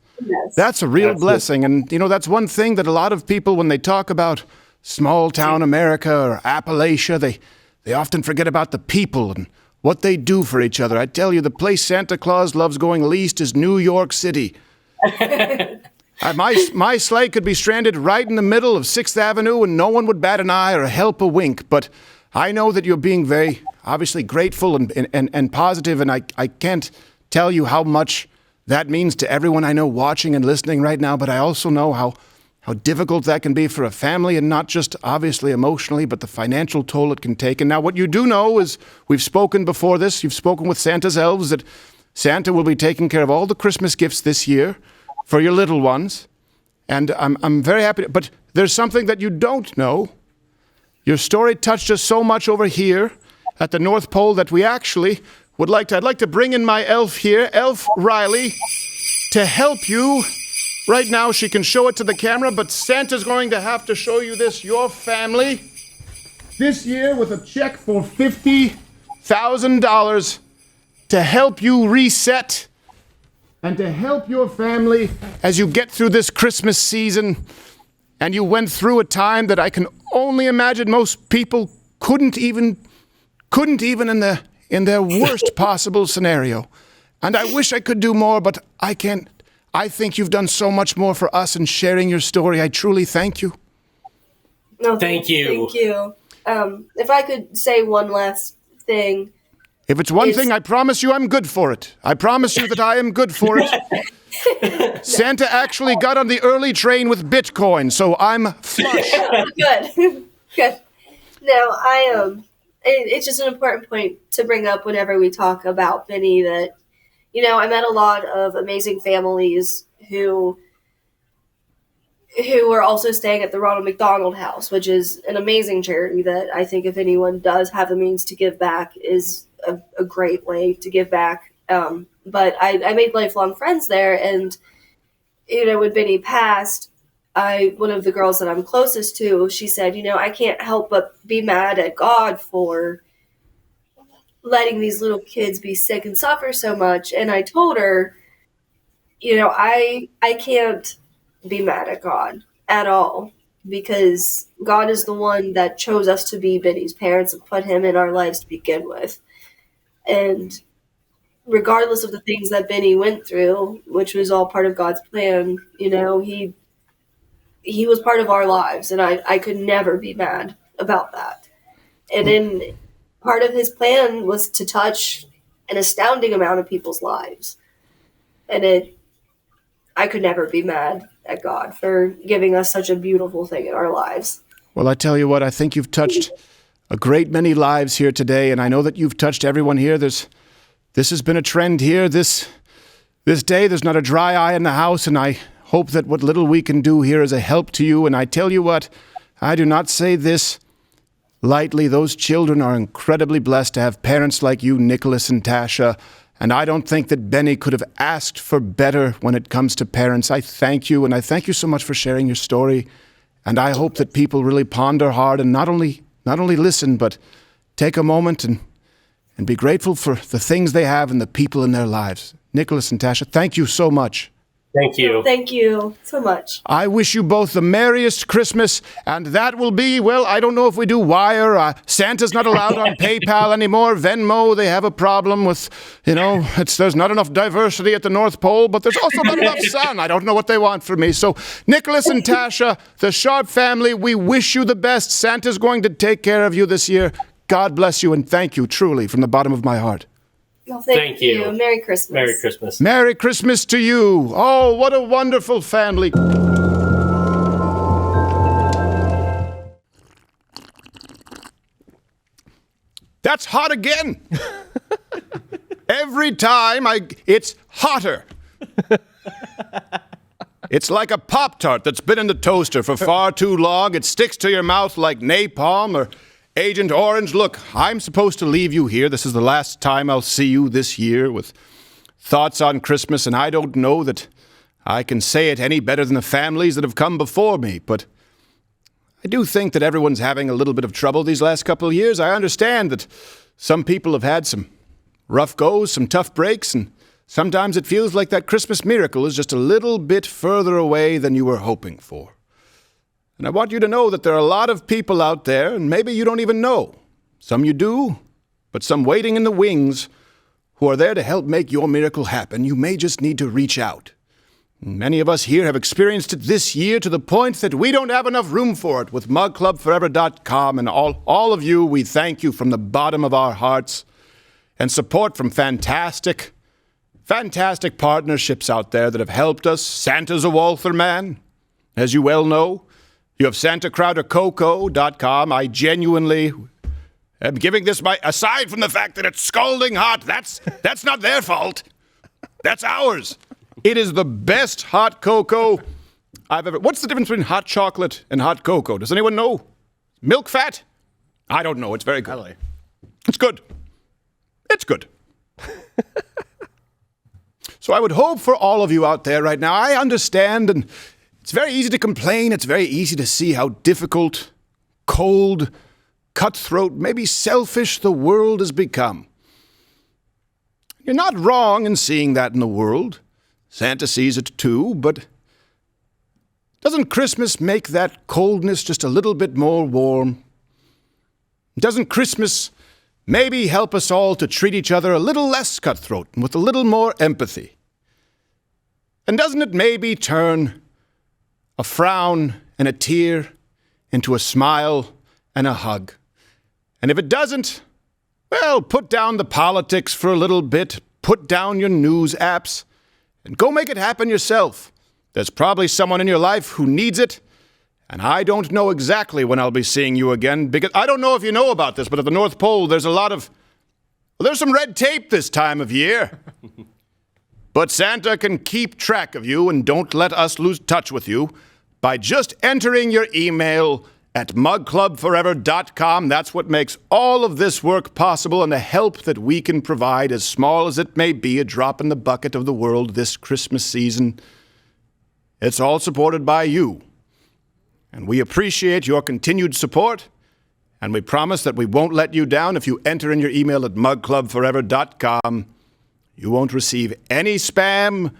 a real blessing. And, that's one thing that a lot of people, when they talk about small town America or Appalachia, they often forget about the people and what they do for each other. I tell you, the place Santa Claus loves going least is New York City. My sleigh could be stranded right in the middle of 6th Avenue and no one would bat an eye or help a wink. But I know that you're being very obviously grateful and positive, and I can't tell you how much that means to everyone I know watching and listening right now, but I also know how difficult that can be for a family, and not just obviously emotionally, but the financial toll it can take. And now what you do know is, we've spoken before this, you've spoken with Santa's elves, that Santa will be taking care of all the Christmas gifts this year for your little ones. And I'm very happy, but there's something that you don't know. Your story touched us so much over here at the North Pole that we actually I'd like to bring in my elf here, Elf Riley, to help you. Right now, she can show it to the camera, but Santa's going to have to show you this, your family, this year with a check for $50,000 to help you reset and to help your family as you get through this Christmas season. And you went through a time that I can only imagine most people couldn't even in their worst possible scenario. And I wish I could do more, but I can't. I think you've done so much more for us in sharing your story. I truly thank you. No, thank you. Thank you. If I could say one last thing. If it's one thing, I promise you I'm good for it. I promise you that I am good for it. Santa actually got on the early train with Bitcoin, so I'm flush. Good. Good. Now, it's just an important point to bring up whenever we talk about Benny, that, I met a lot of amazing families who were also staying at the Ronald McDonald House, which is an amazing charity that I think if anyone does have the means to give back is a great way to give back. But I made lifelong friends there, and, when Benny passed, one of the girls that I'm closest to, she said, I can't help but be mad at God for letting these little kids be sick and suffer so much. And I told her, I can't be mad at God at all, because God is the one that chose us to be Benny's parents and put him in our lives to begin with. And regardless of the things that Benny went through, which was all part of God's plan, he was part of our lives, and I could never be mad about that. And then part of his plan was to touch an astounding amount of people's lives. And I could never be mad at God for giving us such a beautiful thing in our lives. Well, I tell you what, I think you've touched a great many lives here today, and I know that you've touched everyone here. This has been a trend here. This day, there's not a dry eye in the house, and I hope that what little we can do here is a help to you. And I tell you what, I do not say this lightly. Those children are incredibly blessed to have parents like you, Nicholas and Tasha. And I don't think that Benny could have asked for better when it comes to parents. I thank you, and I thank you so much for sharing your story. And I hope that people really ponder hard and not only listen, but take a moment and be grateful for the things they have and the people in their lives. Nicholas and Tasha, thank you so much. Thank you. Thank you so much. I wish you both the merriest Christmas, and that will be, well, I don't know if we do wire. Santa's not allowed on PayPal anymore. Venmo, they have a problem with, there's not enough diversity at the North Pole, but there's also not enough sun. I don't know what they want from me. So, Nicholas and Tasha, the Sharp family, we wish you the best. Santa's going to take care of you this year. God bless you, and thank you, truly, from the bottom of my heart. Well, thank you. Merry Christmas. Merry Christmas. Merry Christmas to you. Oh, what a wonderful family. That's hot again. Every time it's hotter. It's like a Pop-Tart that's been in the toaster for far too long. It sticks to your mouth like napalm or Agent Orange. Look, I'm supposed to leave you here. This is the last time I'll see you this year with thoughts on Christmas, and I don't know that I can say it any better than the families that have come before me, but I do think that everyone's having a little bit of trouble these last couple of years. I understand that some people have had some rough goes, some tough breaks, and sometimes it feels like that Christmas miracle is just a little bit further away than you were hoping for. And I want you to know that there are a lot of people out there, and maybe you don't even know. Some you do, but some waiting in the wings who are there to help make your miracle happen. You may just need to reach out. Many of us here have experienced it this year to the point that we don't have enough room for it with mugclubforever.com, and all of you, we thank you from the bottom of our hearts, and support from fantastic partnerships out there that have helped us. Santa's a Walther man, as you well know. You have SantaCrowderCocoa.com. I genuinely am giving this aside from the fact that it's scalding hot, that's not their fault. That's ours. It is the best hot cocoa I've ever... What's the difference between hot chocolate and hot cocoa? Does anyone know? Milk fat? I don't know. It's very good. It's good. It's good. So I would hope for all of you out there right now, I understand, and it's very easy to complain. It's very easy to see how difficult, cold, cutthroat, maybe selfish the world has become. You're not wrong in seeing that in the world. Santa sees it too, but doesn't Christmas make that coldness just a little bit more warm? Doesn't Christmas maybe help us all to treat each other a little less cutthroat and with a little more empathy? And doesn't it maybe turn a frown and a tear into a smile and a hug? And if it doesn't, well, put down the politics for a little bit, put down your news apps, and go make it happen yourself. There's probably someone in your life who needs it, and I don't know exactly when I'll be seeing you again, because I don't know if you know about this, but at the North Pole, there's some red tape this time of year. But Santa can keep track of you and don't let us lose touch with you by just entering your email at mugclubforever.com. That's what makes all of this work possible, and the help that we can provide, as small as it may be, a drop in the bucket of the world this Christmas season. It's all supported by you. And we appreciate your continued support, and we promise that we won't let you down if you enter in your email at mugclubforever.com. You won't receive any spam.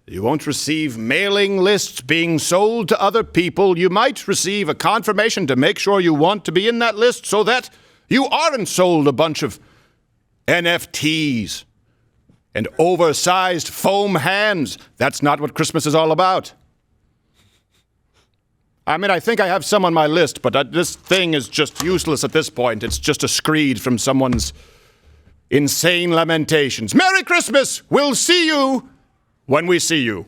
You won't receive mailing lists being sold to other people. You might receive a confirmation to make sure you want to be in that list so that you aren't sold a bunch of NFTs and oversized foam hands. That's not what Christmas is all about. I mean, I think I have some on my list, but this thing is just useless at this point. It's just a screed from someone's insane lamentations. Merry Christmas! We'll see you when we see you.